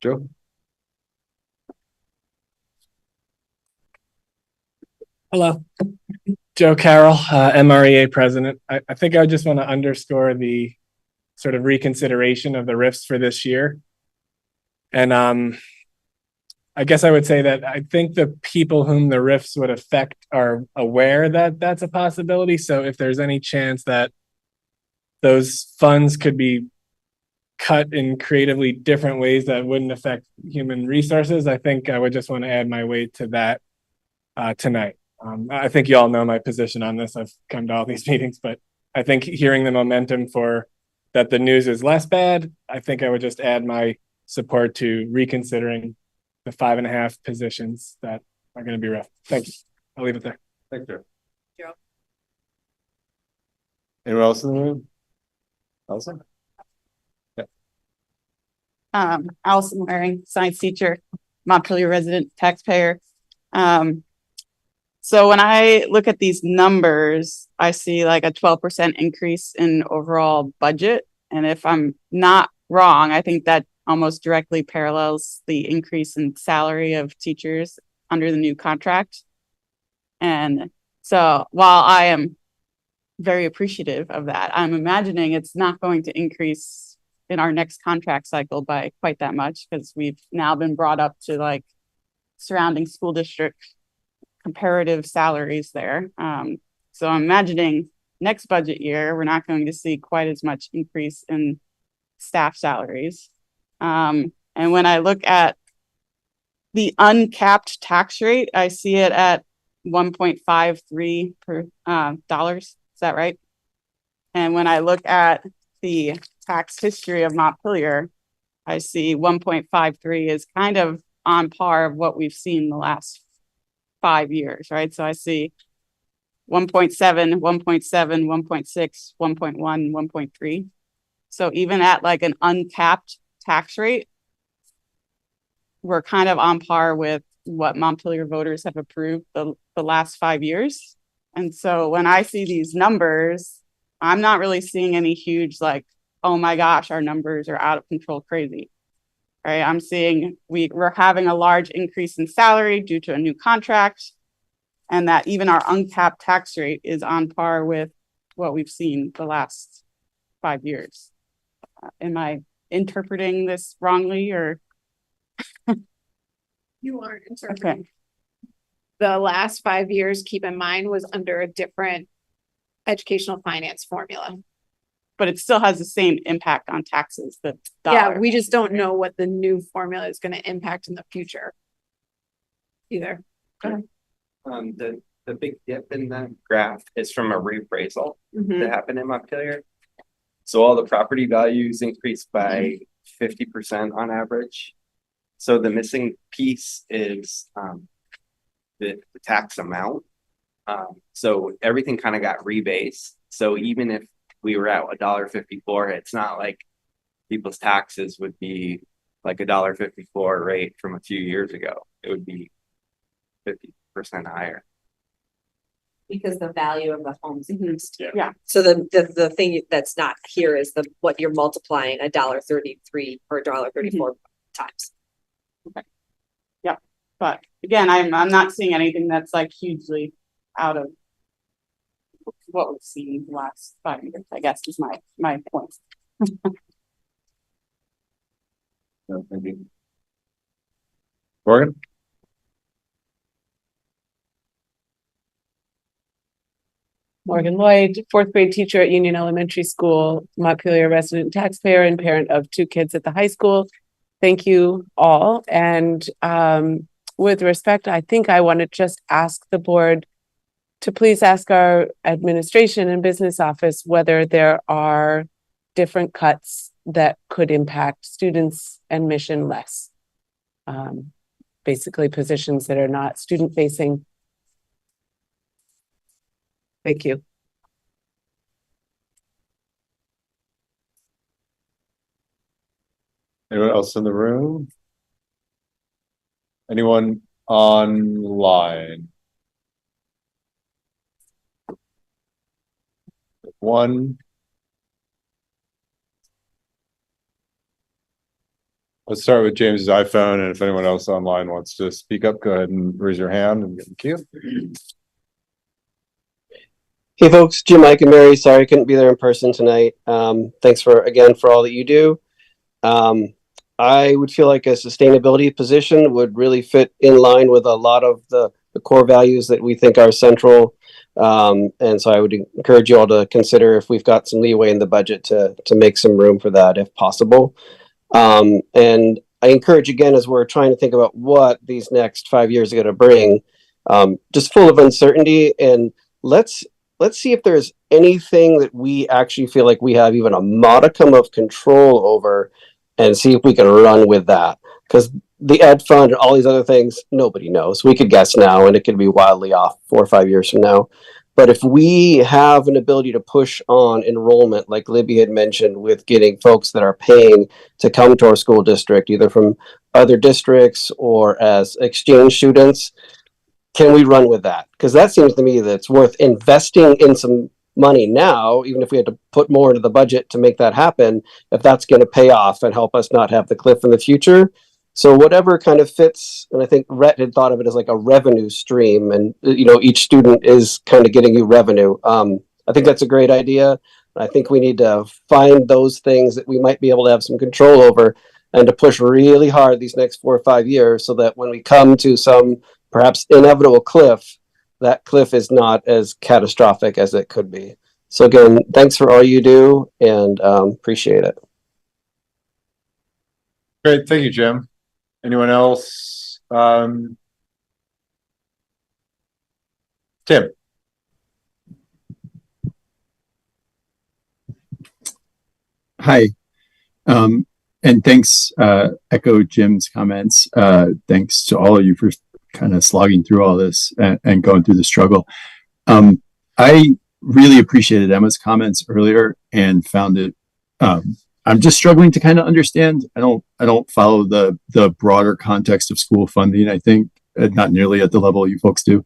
Joe? Hello, Joe Carroll, MREA president. I think I just want to underscore the sort of reconsideration of the RIFs for this year. And I guess I would say that I think the people whom the RIFs would affect are aware that that's a possibility. So if there's any chance that those funds could be cut in creatively different ways that wouldn't affect human resources, I think I would just want to add my weight to that tonight. I think you all know my position on this. I've come to all these meetings, but I think hearing the momentum for that the news is less bad, I think I would just add my support to reconsidering the 5.5 positions that are going to be rough. Thanks. I'll leave it there. Thanks, Joe. Joe. Anyone else in the room? Allison? Allison Waring, science teacher, Montpelier resident, taxpayer. So when I look at these numbers, I see like a 12% increase in overall budget. And if I'm not wrong, I think that almost directly parallels the increase in salary of teachers under the new contract. And so while I am very appreciative of that, I'm imagining it's not going to increase in our next contract cycle by quite that much, because we've now been brought up to like surrounding school district comparative salaries there. So I'm imagining next budget year, we're not going to see quite as much increase in staff salaries. And when I look at the uncapped tax rate, I see it at 1.53 per dollars. Is that right? And when I look at the tax history of Montpelier, I see 1.53 is kind of on par of what we've seen the last 5 years, right? So I see 1.7, 1.7, 1.6, 1.1, 1.3. So even at like an uncapped tax rate, we're kind of on par with what Montpelier voters have approved the last 5 years. And so when I see these numbers, I'm not really seeing any huge like, oh my gosh, our numbers are out of control crazy. Right? I'm seeing we're having a large increase in salary due to a new contract, and that even our uncapped tax rate is on par with what we've seen the last 5 years. Am I interpreting this wrongly, or? You aren't interpreting. Okay. The last 5 years, keep in mind, was under a different educational finance formula. But it still has the same impact on taxes. Yeah, we just don't know what the new formula is going to impact in the future either. The big dip in that graph is from a reappraisal that happened in Montpelier. So all the property values increased by 50% on average. So the missing piece is the tax amount. So everything kind of got rebased. So even if we were at $1.54, it's not like people's taxes would be like $1.54 rate from a few years ago. It would be 50% higher. Because the value of the homes increased. Yeah. So the thing that's not here is what you're multiplying $1.33 or $1.34 times. Okay. Yeah. But again, I'm not seeing anything that's like hugely out of what we've seen the last 5 years, I guess is my point. No, thank you. Morgan? Morgan Lloyd, 4th grade teacher at Union Elementary School, Montpelier resident taxpayer and parent of 2 kids at the high school. Thank you all. And with respect, I think I want to just ask the board to please ask our administration and business office whether there are different cuts that could impact students and mission less. Basically positions that are not student facing. Thank you. Anyone else in the room? Anyone online? One. Let's start with James's iPhone, and if anyone else online wants to speak up, go ahead and raise your hand and get in queue. Hey folks, Jim, Mike, and Mary. Sorry I couldn't be there in person tonight. Thanks for all that you do. I would feel like a sustainability position would really fit in line with a lot of the core values that we think are central. And so I would encourage you all to consider if we've got some leeway in the budget to make some room for that if possible. And I encourage again, as we're trying to think about what these next 5 years are going to bring, just full of uncertainty, and let's see if there's anything that we actually feel like we have even a modicum of control over, and see if we can run with that. Because the ed fund and all these other things, nobody knows. We could guess now, and it could be wildly off 4 or 5 years from now. But if we have an ability to push on enrollment, like Libby had mentioned, with getting folks that are paying to come to our school district, either from other districts or as exchange students, can we run with that? Because that seems to me that it's worth investing in some money now, even if we had to put more into the budget to make that happen, if that's going to pay off and help us not have the cliff in the future. So whatever kind of fits, and I think Rhett had thought of it as like a revenue stream, and each student is kind of getting you revenue. I think that's a great idea. I think we need to find those things that we might be able to have some control over, and to push really hard these next 4 or 5 years, so that when we come to some perhaps inevitable cliff, that cliff is not as catastrophic as it could be. So again, thanks for all you do, and appreciate it. Great, thank you, Jim. Anyone else? Tim. Hi, and thanks, echo Jim's comments. Thanks to all of you for kind of slogging through all this and going through the struggle. I really appreciated Emma's comments earlier and found it, I'm just struggling to kind of understand. I don't follow the broader context of school funding, I think, not nearly at the level you folks do,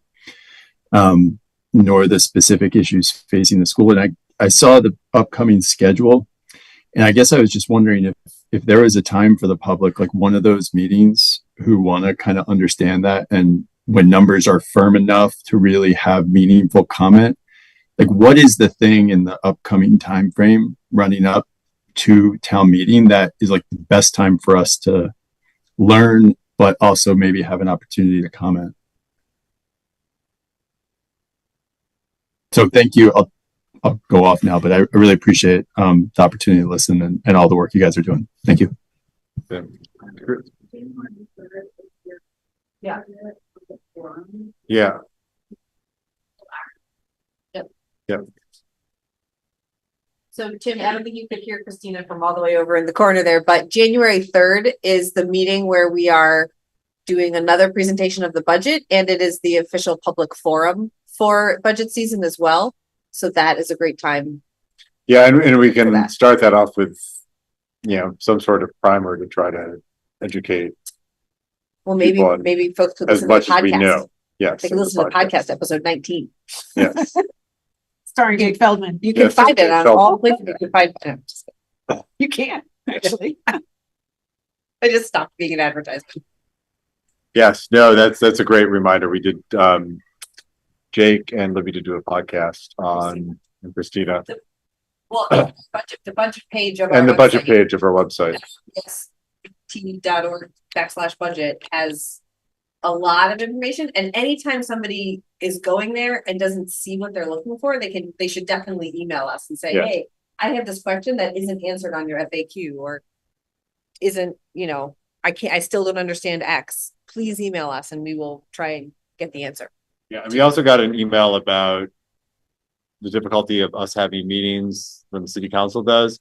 nor the specific issues facing the school. And I saw the upcoming schedule, and I guess I was just wondering if there was a time for the public, like one of those meetings, who want to kind of understand that, and when numbers are firm enough to really have meaningful comment, like what is the thing in the upcoming time frame running up to town meeting that is like the best time for us to learn, but also maybe have an opportunity to comment. So thank you. I'll go off now, but I really appreciate the opportunity to listen and all the work you guys are doing. Thank you. Yeah. Yeah. Yep. Yep. So Tim, I don't think you could hear Christina from all the way over in the corner there, but January 3rd is the meeting where we are doing another presentation of the budget, and it is the official public forum for budget season as well. So that is a great time. Yeah, and we can start that off with, some sort of primer to try to educate. Well, maybe folks could listen to the podcast. As much as we know. Yes. They can listen to podcast episode 19. Yes. Starring Jake Feldman. You can find it on all places. You can find it. You can, actually. I just stopped being an advertisement. Yes, no, that's a great reminder. We did, Jake and Libby to do a podcast on, and Christina. The budget page of our and the website. Budget page of our website. Yes, t.org/budget has a lot of information, and anytime somebody is going there and doesn't see what they're looking for, they should definitely email us and say, hey, I have this question that isn't answered on your FAQ, or isn't, I still don't understand X. Please email us and we will try and get the answer. Yeah, we also got an email about the difficulty of us having meetings when the city council does.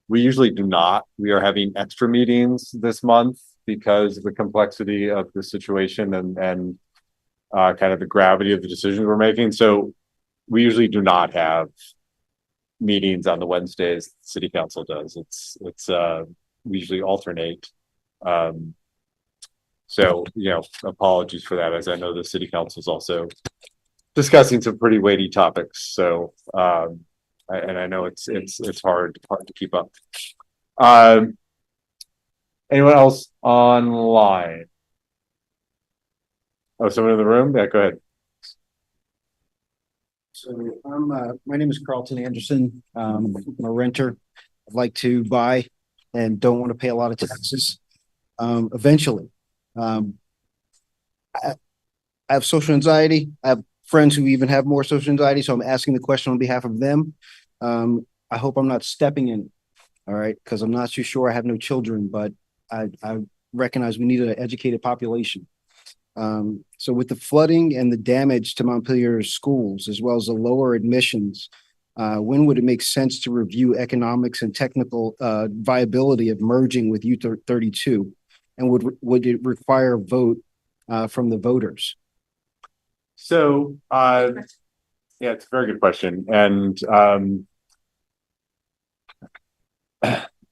We usually do not. We are having extra meetings this month because of the complexity of the situation and kind of the gravity of the decisions we're making. So we usually do not have meetings on the Wednesdays the city council does. We usually alternate. So, apologies for that, as I know the city council is also discussing some pretty weighty topics. So, and I know it's hard to keep up. Anyone else online? Oh, someone in the room? Yeah, go ahead. So my name is Carlton Anderson. I'm a renter. I'd like to buy and don't want to pay a lot of taxes. Eventually, I have social anxiety. I have friends who even have more social anxiety. So I'm asking the question on behalf of them. I hope I'm not stepping in. All right. Because I'm not too sure. I have no children, but I recognize we need an educated population. So with the flooding and the damage to Montpelier's schools, as well as the lower admissions, when would it make sense to review economics and technical viability of merging with U32? And would it require a vote from the voters? So, yeah, it's a very good question. And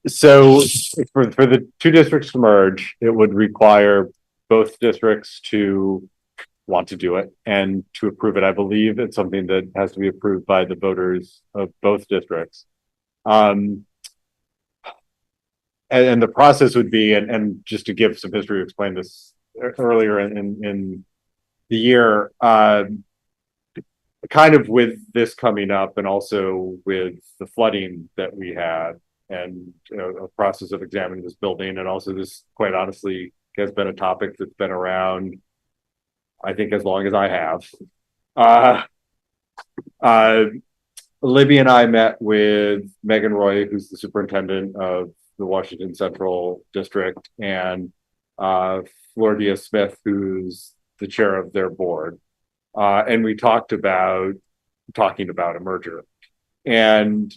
so for the two districts to merge, it would require both districts to want to do it and to approve it. I believe it's something that has to be approved by the voters of both districts. And the process would be, and just to give some history, we explained this earlier in the year, kind of with this coming up and also with the flooding that we had and a process of examining this building. And also this, quite honestly, has been a topic that's been around, I think, as long as I have. Libby and I met with Megan Roy, who's the superintendent of the Washington Central District, and Flordia Smith, who's the chair of their board. And we talking about a merger. And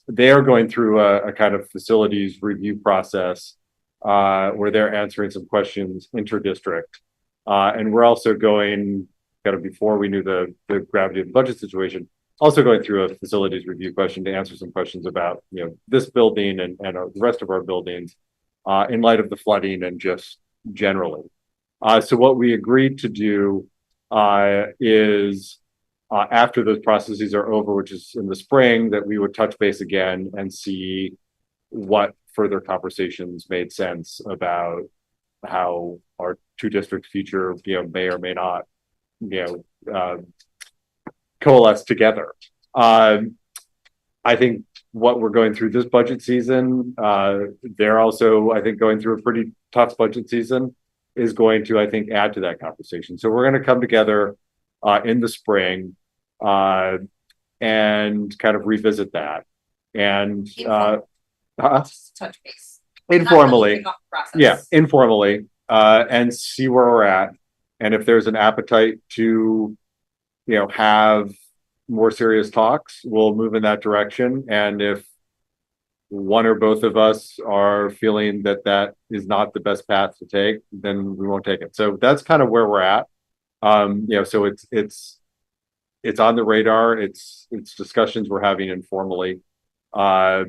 they are going through a kind of facilities review process where they're answering some questions inter-district. And we're also going, kind of before we knew the gravity of the budget situation, also going through a facilities review question to answer some questions about this building and the rest of our buildings in light of the flooding and just generally. So what we agreed to do is after those processes are over, which is in the spring, that we would touch base again and see what further conversations made sense about how our two district future may or may not coalesce together. I think what we're going through this budget season, they're also, I think, going through a pretty tough budget season, is going to, I think, add to that conversation. So we're going to come together in the spring and kind of revisit that and touch base informally. Yeah, informally, and see where we're at. And if there's an appetite to, have more serious talks, we'll move in that direction. And if one or both of us are feeling that that is not the best path to take, then we won't take it. So that's kind of where we're at. So it's on the radar. It's discussions we're having informally. But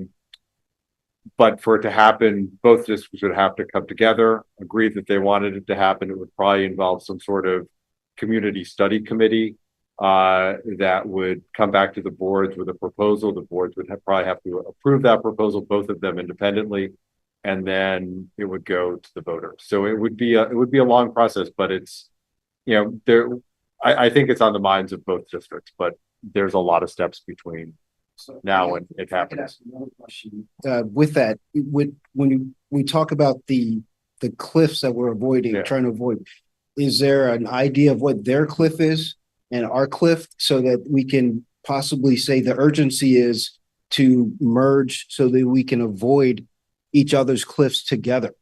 for it to happen, both districts would have to come together, agree that they wanted it to happen. It would probably involve some sort of community study committee that would come back to the boards with a proposal. The boards would probably have to approve that proposal, both of them independently, and then it would go to the voters. So it would be a long process, but it's, I think it's on the minds of both districts, but there's a lot of steps between now and it happens. With that, when we talk about the cliffs that we're avoiding, trying to avoid, is there an idea of what their cliff is and our cliff, so that we can possibly say the urgency is to merge so that we can avoid each other's cliffs together?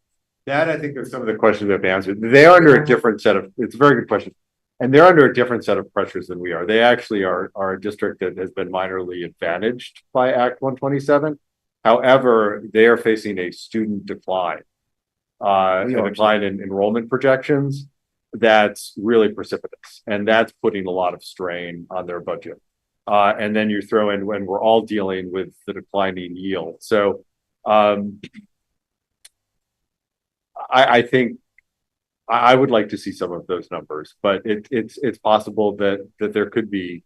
That, I think, are some of the questions we have to answer. They are under a different set of, it's a very good question. And they're under a different set of pressures than we are. They actually are a district that has been minorly advantaged by Act 127. However, they are facing a student decline, a decline in enrollment projections that's really precipitous, and that's putting a lot of strain on their budget. And then you throw in when we're all dealing with the declining yield. So I think I would like to see some of those numbers, but it's possible that there could be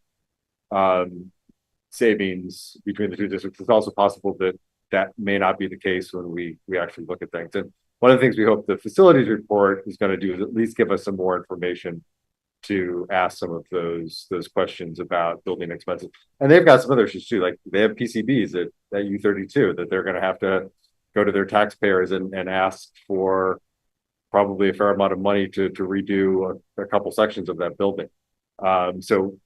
savings between the two districts. It's also possible that that may not be the case when we actually look at things. And one of the things we hope the facilities report is going to do is at least give us some more information to ask some of those questions about building expenses. And they've got some other issues too, like they have PCBs at U32 that they're going to have to go to their taxpayers and ask for probably a fair amount of money to redo a couple sections of that building. So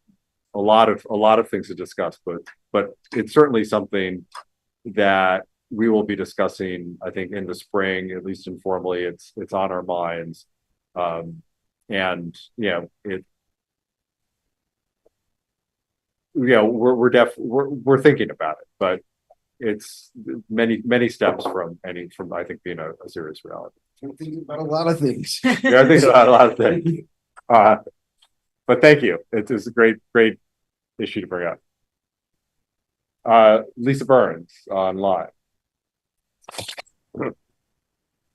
a lot of things to discuss, but it's certainly something that we will be discussing, I think, in the spring, at least informally. It's on our minds. And we're thinking about it, but it's many steps from I think being a serious reality. I'm thinking about a lot of things. Yeah, I think about a lot of things. But thank you. It's a great issue to bring up. Lisa Burns online.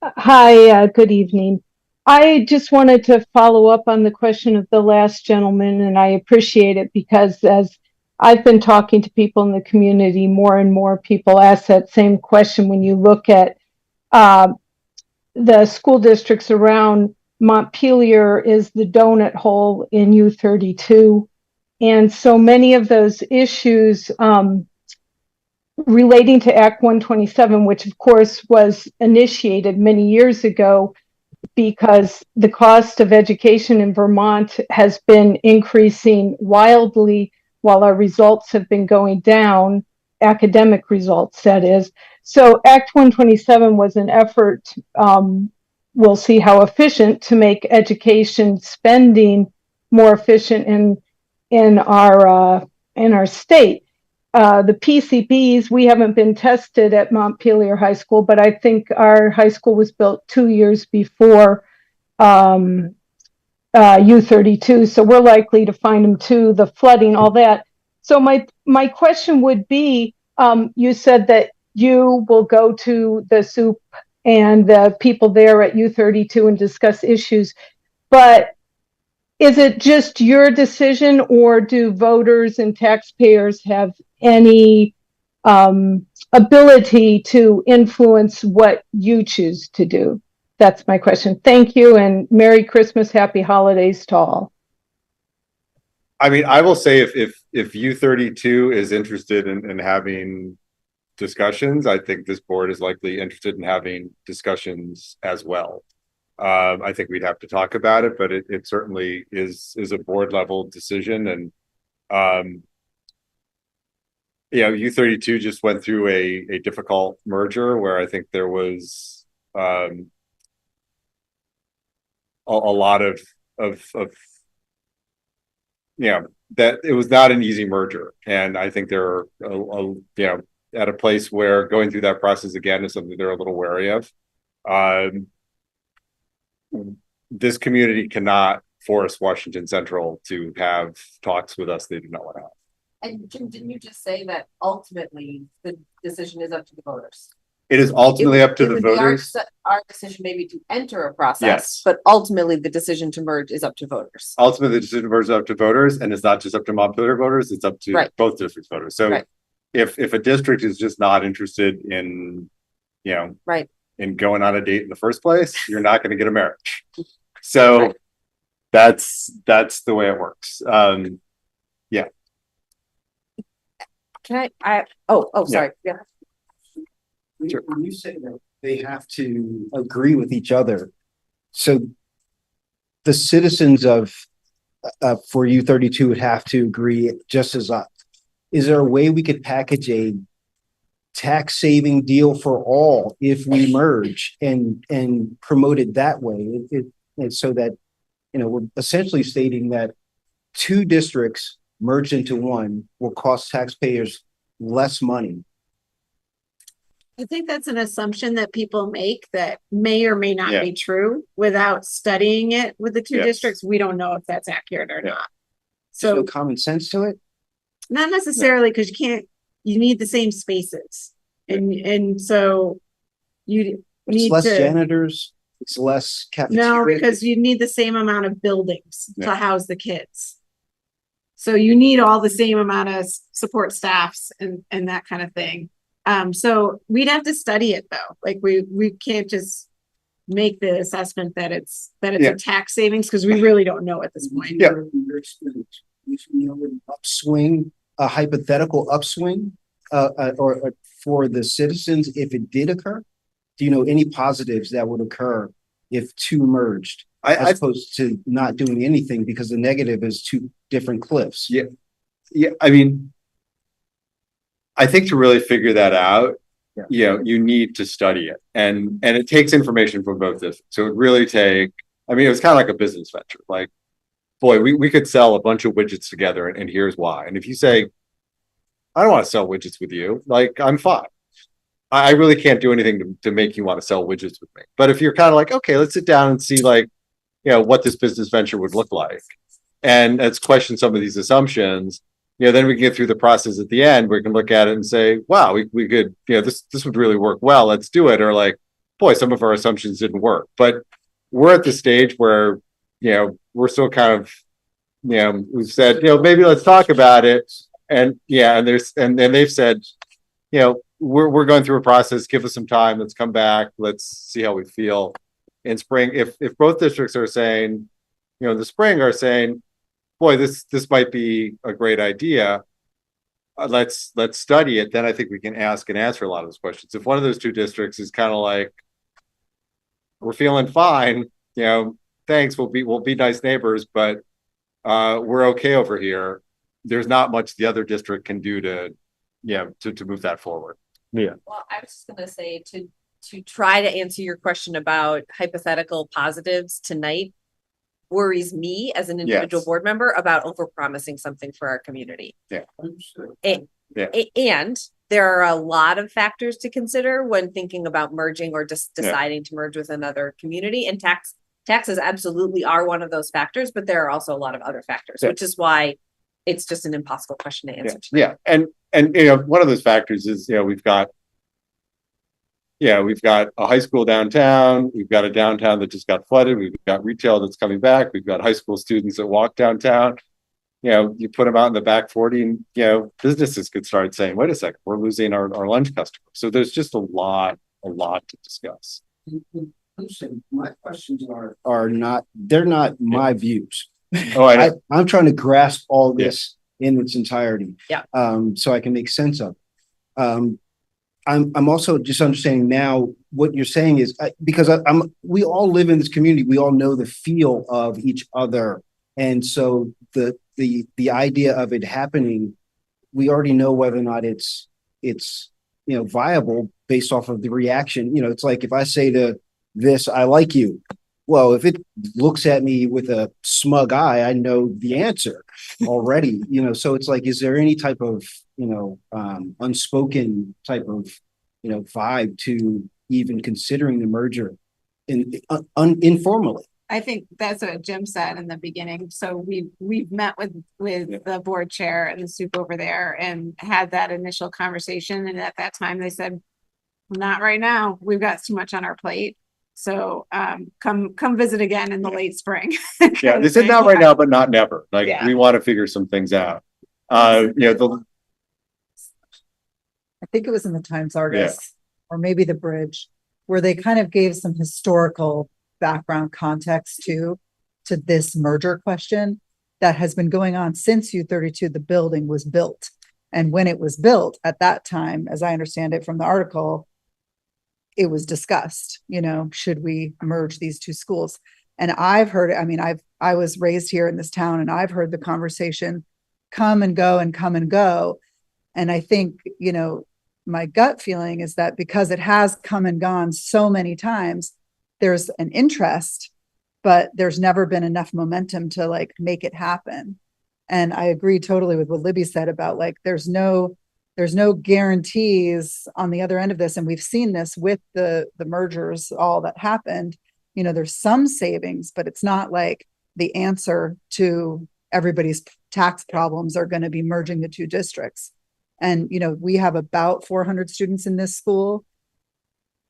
Hi, good evening. I just wanted to follow up on the question of the last gentleman, and I appreciate it because as I've been talking to people in the community, more and more people ask that same question when you look at the school districts around Montpelier is the donut hole in U32. And so many of those issues relating to Act 127, which of course was initiated many years ago because the cost of education in Vermont has been increasing wildly while our results have been going down, academic results, that is. So Act 127 was an effort, we'll see how efficient, to make education spending more efficient in our state. The PCBs, we haven't been tested at Montpelier High School, but I think our high school was built 2 years before U32, so we're likely to find them too, the flooding, all that. So my question would be, you said that you will go to the SOUP and the people there at U32 and discuss issues, but is it just your decision, or do voters and taxpayers have any ability to influence what you choose to do? That's my question. Thank you, and Merry Christmas, Happy Holidays to all. I mean, I will say if U32 is interested in having discussions, I think this board is likely interested in having discussions as well. I think we'd have to talk about it, but it certainly is a board level decision. And U32 just went through a difficult merger where I think there was a lot of that it was not an easy merger, and I think they're at a place where going through that process again is something they're a little wary of. This community cannot force Washington Central to have talks with us they do not want to have. And Jim, didn't you just say that ultimately the decision is up to the voters? It is ultimately up to the voters. Our decision maybe to enter a process, yes, but ultimately the decision to merge is up to voters. Ultimately, the decision to merge is up to voters, and it's not just up to Montpelier voters; it's up to both districts voters. So, if a district is just not interested in, in going on a date in the first place, you're not going to get a marriage. So that's the way it works. Yeah. Can I sorry. Yeah. Sure. When you say that they have to agree with each other, so the citizens of for U32 would have to agree just as us. Is there a way we could package a tax saving deal for all if we merge and promote it that way, so that we're essentially stating that two districts merged into one will cost taxpayers less money. I think that's an assumption that people make that may or may not Yeah. be true without studying it with the two Yes. districts. We don't know if that's accurate or Yeah. not. There's no So common sense to it. not necessarily because you need the same spaces. And so you It's need less to, janitors, it's less no, cafeteria. because you need the same amount of buildings Yeah. to house the kids. So you need all the same amount of support staffs and that kind of thing. So we'd have to study it though. Like we can't just make the assessment that it's Yeah. a tax savings because we really don't know at this point. Yeah. Upswing, a hypothetical upswing, or for the citizens if it did occur. Do you know any positives that would occur if two merged, as opposed to not doing anything because the negative is two different cliffs? Yeah. Yeah. I mean, I think to really figure that out, you need to study it, and it takes information from both this. So it really take. I mean, it was kind of like a business venture. Like, boy, we could sell a bunch of widgets together, and here's why. And if you say, I don't want to sell widgets with you, like I'm fine. I really can't do anything to make you want to sell widgets with me. But if you're kind of like, okay, let's sit down and see what this business venture would look like, and let's question some of these assumptions. Then we can get through the process at the end. We can look at it and say, wow, we could, this would really work well. Let's do it. Or like, boy, some of our assumptions didn't work. But we're at the stage where, we're still kind of, we've said, maybe let's talk about it. And and they've said, we're going through a process. Give us some time. Let's come back. Let's see how we feel in spring. If both districts are saying, in the spring are saying, boy, this might be a great idea. Let's study it. Then I think we can ask and answer a lot of those questions. If one of those two districts is kind of like, we're feeling fine, thanks, we'll be nice neighbors, but we're okay over here. There's not much the other district can do to move that forward. Yeah. Well, I was just gonna say to try to answer your question about hypothetical positives tonight worries me as an individual board member about overpromising something for our community. Yeah. And there are a lot of factors to consider when thinking about merging or just deciding to merge with another community, and taxes absolutely are one of those factors, but there are also a lot of other factors, which is why it's just an impossible question to answer. Yeah. And one of those factors is, we've got a high school downtown. We've got a downtown that just got flooded. We've got retail that's coming back. We've got high school students that walk downtown. You put them out in the back 40 and, businesses could start saying, wait a second, we're losing our lunch customers. So there's just a lot to discuss. My questions they're not my views. Oh, I know. I'm trying to grasp all this in its entirety. Yeah. So I can make sense of it. I'm also just understanding now what you're saying is because we all live in this community. We all know the feel of each other. And so the idea of it happening, we already know whether or not it's viable based off of the reaction. It's like if I say to this, I like you. Well, if it looks at me with a smug eye, I know the answer already, so it's like, is there any type of, unspoken type of, vibe to even considering the merger informally? I think that's what Jim said in the beginning. So we've met with the board chair and the soup over there and had that initial conversation. And at that time they said, not right now. We've got too much on our plate. So come visit again in the late spring. Yeah, they said not right now, but not never. Like we want to figure some things out. I think it was in the Times Argus or maybe the Bridge, where they kind of gave some historical background context to this merger question that has been going on since U32, the building was built. And when it was built at that time, as I understand it from the article, it was discussed, should we merge these two schools? And I've heard, I was raised here in this town and I've heard the conversation come and go and come and go. And I think, my gut feeling is that because it has come and gone so many times, there's an interest but there's never been enough momentum to like make it happen. And I agree totally with what Libby said about like, there's no guarantees on the other end of this. And we've seen this with the mergers, all that happened, you know, there's some savings, but it's not like the answer to everybody's tax problems are going to be merging the two districts. And, you know, we have about 400 students in this school.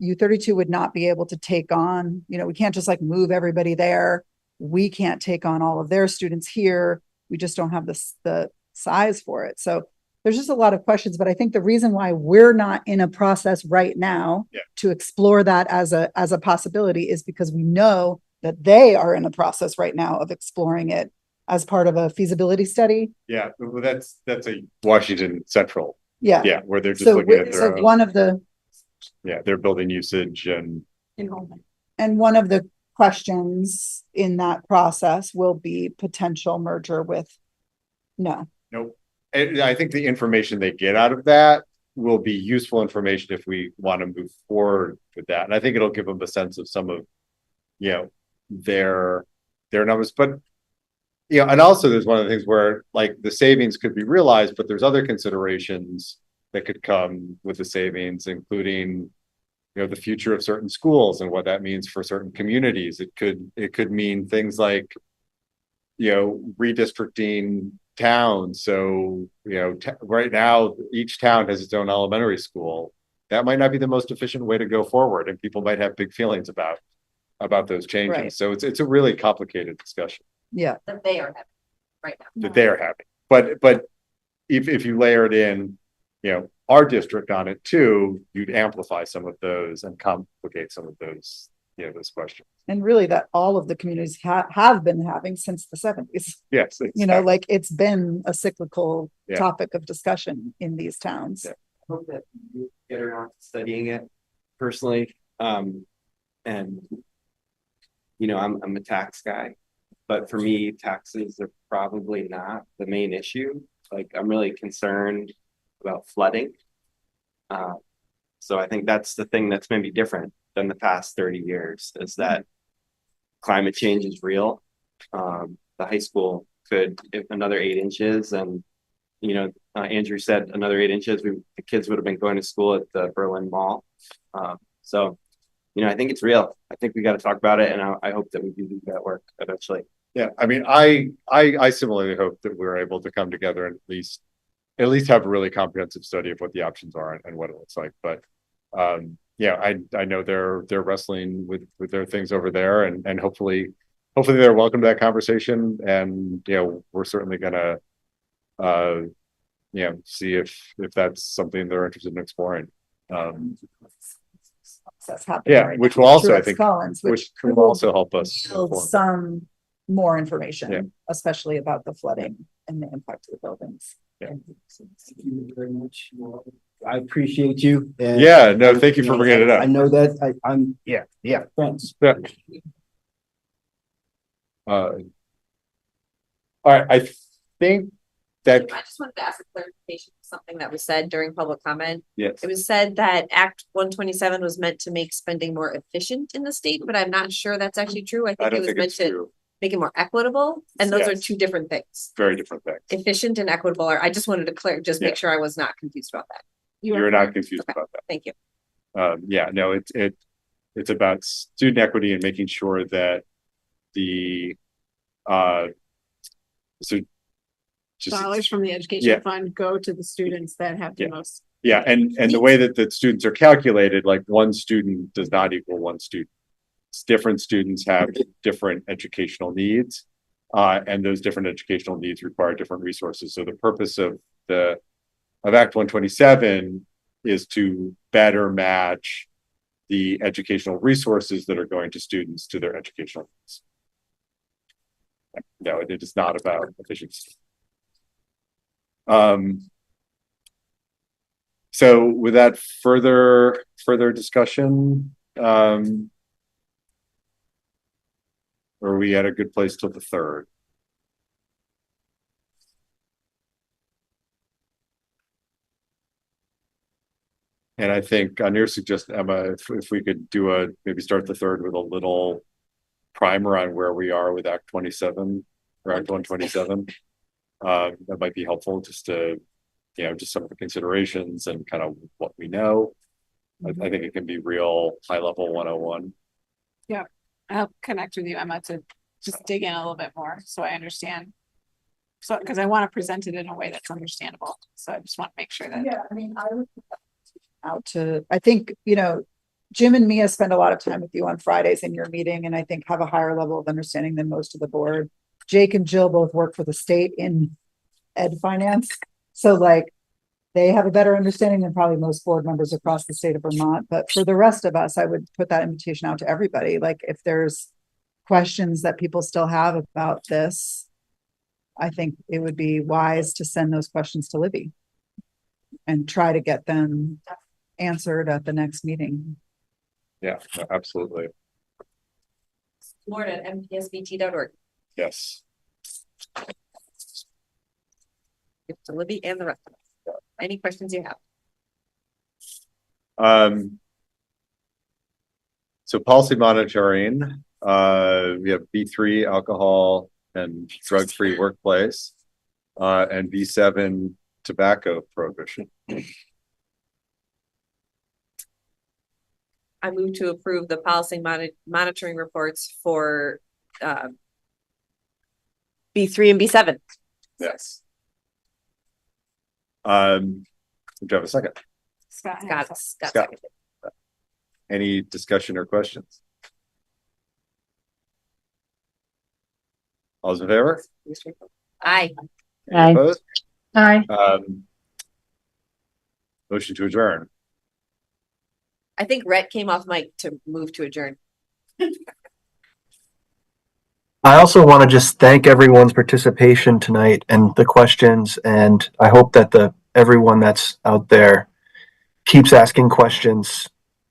U32 would not be able to take on, you know, we can't just like move everybody there. We can't take on all of their students here. We just don't have the size for it. So there's just a lot of questions, but I think the reason why we're not in a process right now to explore that as a possibility is because we know that they are in a process right now of exploring it as part of a feasibility study. Yeah, well, that's a Washington Central. Yeah. Yeah, where they're just looking at their own, one of the their building usage and enrollment. And one of the questions in that process will be potential merger with Nope. And I think the information they get out of that will be useful information if we want to move forward with that. And I think it'll give them a sense of some of, you know, their numbers. But, you know, and also there's one of the things where like the savings could be realized, but there's other considerations that could come with the savings, including, you know, the future of certain schools and what that means for certain communities. It could mean things like, you know, redistricting towns. So, you know, right now each town has its own elementary school. That might not be the most efficient way to go forward, and people might have big feelings about those changes. Right. So it's a really complicated discussion. Yeah. That they are having right now. That they are having. But if you layer it in, you know, our district on it too, you'd amplify some of those and complicate some of those, you know, those questions. and really that all of the communities have been having since the 70s. Yes. You know, like it's been a cyclical Yeah. topic of discussion in these towns. Yeah. I hope that you get around to studying it personally. And you know, I'm a tax guy, but for me, taxes are probably not the main issue. Like I'm really concerned about flooding. So I think that's the thing that's maybe different than the past 30 years is that climate change is real. The high school could, if another 8 inches, and you know, Andrew said another 8 inches, the kids would have been going to school at the Berlin Mall. So, you know, I think it's real. I think we got to talk about it, and I hope that we do that work eventually. Yeah, I mean, I similarly hope that we're able to come together and at least have a really comprehensive study of what the options are and what it looks like. But yeah, I know they're wrestling with their things over there, and hopefully they're welcome to that conversation. And you know, we're certainly gonna you know, see if that's something they're interested in exploring. That's happening Yeah, right which now will with also, I Truex think, Collins, which will also help us build inform. some more information, Yeah. especially about the flooding and the impact of the buildings. Yeah. Thank you very much. Well, I appreciate you. and- Yeah, no, thank you for bringing it up. I know that I'm, thanks. Yeah. All right, I think that, I just wanted to ask a clarification of something that was said during public comment. yes, It was said that Act 127 was meant to make spending more efficient in the state, but I'm not sure that's actually true. I I think it don't was think meant it's to true. make it more equitable, and those are Yes. two different things. Very different things. Efficient and equitable are, I just wanted to just Yeah. make sure I was not confused about that. You're not confused Okay. about that. Thank you. Yeah, no, it's about student equity and making sure that the so just Dollars from the Yeah. education fund go to the students that have the Yeah. most. yeah, and the way that the students are calculated, like one student does not equal one student. Different students have different educational needs, and those different educational needs require different resources. So the purpose of Act 127 is to better match the educational resources that are going to students to their educational needs. No, it is not about efficiency. So with that further discussion, are we at a good place till the 3rd? And I think on your suggestion, Emma, if we could maybe start the 3rd with a little primer on where we are with Act 27 or Act 127. That might be helpful just to, just some of the considerations and kind of what we know. I think it can be real high level 101. Yeah, I'll connect with you, Emma, to just dig in a little bit more so I understand. So, because I want to present it in a way that's understandable. So I just want to make sure that. Yeah, I mean, I would I think, Jim and Mia spend a lot of time with you on Fridays in your meeting, and I think have a higher level of understanding than most of the board. Jake and Jill both work for the state in ed finance. So like, they have a better understanding than probably most board members across the state of Vermont. But for the rest of us, I would put that invitation out to everybody. Like, if there's questions that people still have about this, I think it would be wise to send those questions to Libby and try to get them answered at the next meeting. Yeah, no, absolutely. Board@mpsbt.org. Yes. Give to Libby and the rest of us. Any questions you have? So policy monitoring, we have B3 alcohol and drug-free workplace, and B7 tobacco prohibition. I move to approve the policy monitoring reports for B3 and B7. Yes. Do you have a second? Scott. Scott. Any discussion or questions? All those in favor? Aye. Any opposed? Aye. Motion to adjourn. I think Rhett came off mic to move to adjourn. I also want to just thank everyone's participation tonight and the questions, and I hope that everyone that's out there keeps asking questions,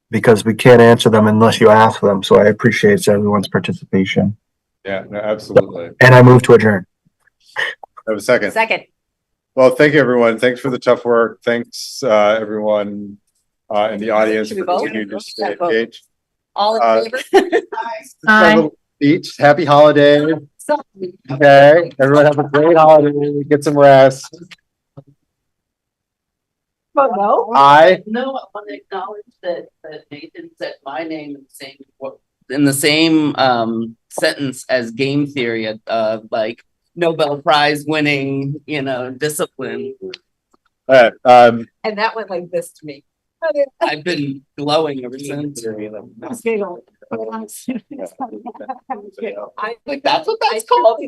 because we can't answer them unless you ask them. So I appreciate everyone's participation. Yeah, no, absolutely. And I move to adjourn. I have a second. Second. Well, thank you, everyone. Thanks for the tough work. Thanks, everyone in the audience Should we for vote? continuing to stay Vote. engaged. All in favor? My little speech. Happy holiday. Okay, everyone have a great holiday. Get some rest. No. No, I want to acknowledge that Nathan said my name in the same sentence as game theory, like Nobel Prize winning, discipline. And that went like this to me. I've been glowing ever since. I Like, that's what that's called.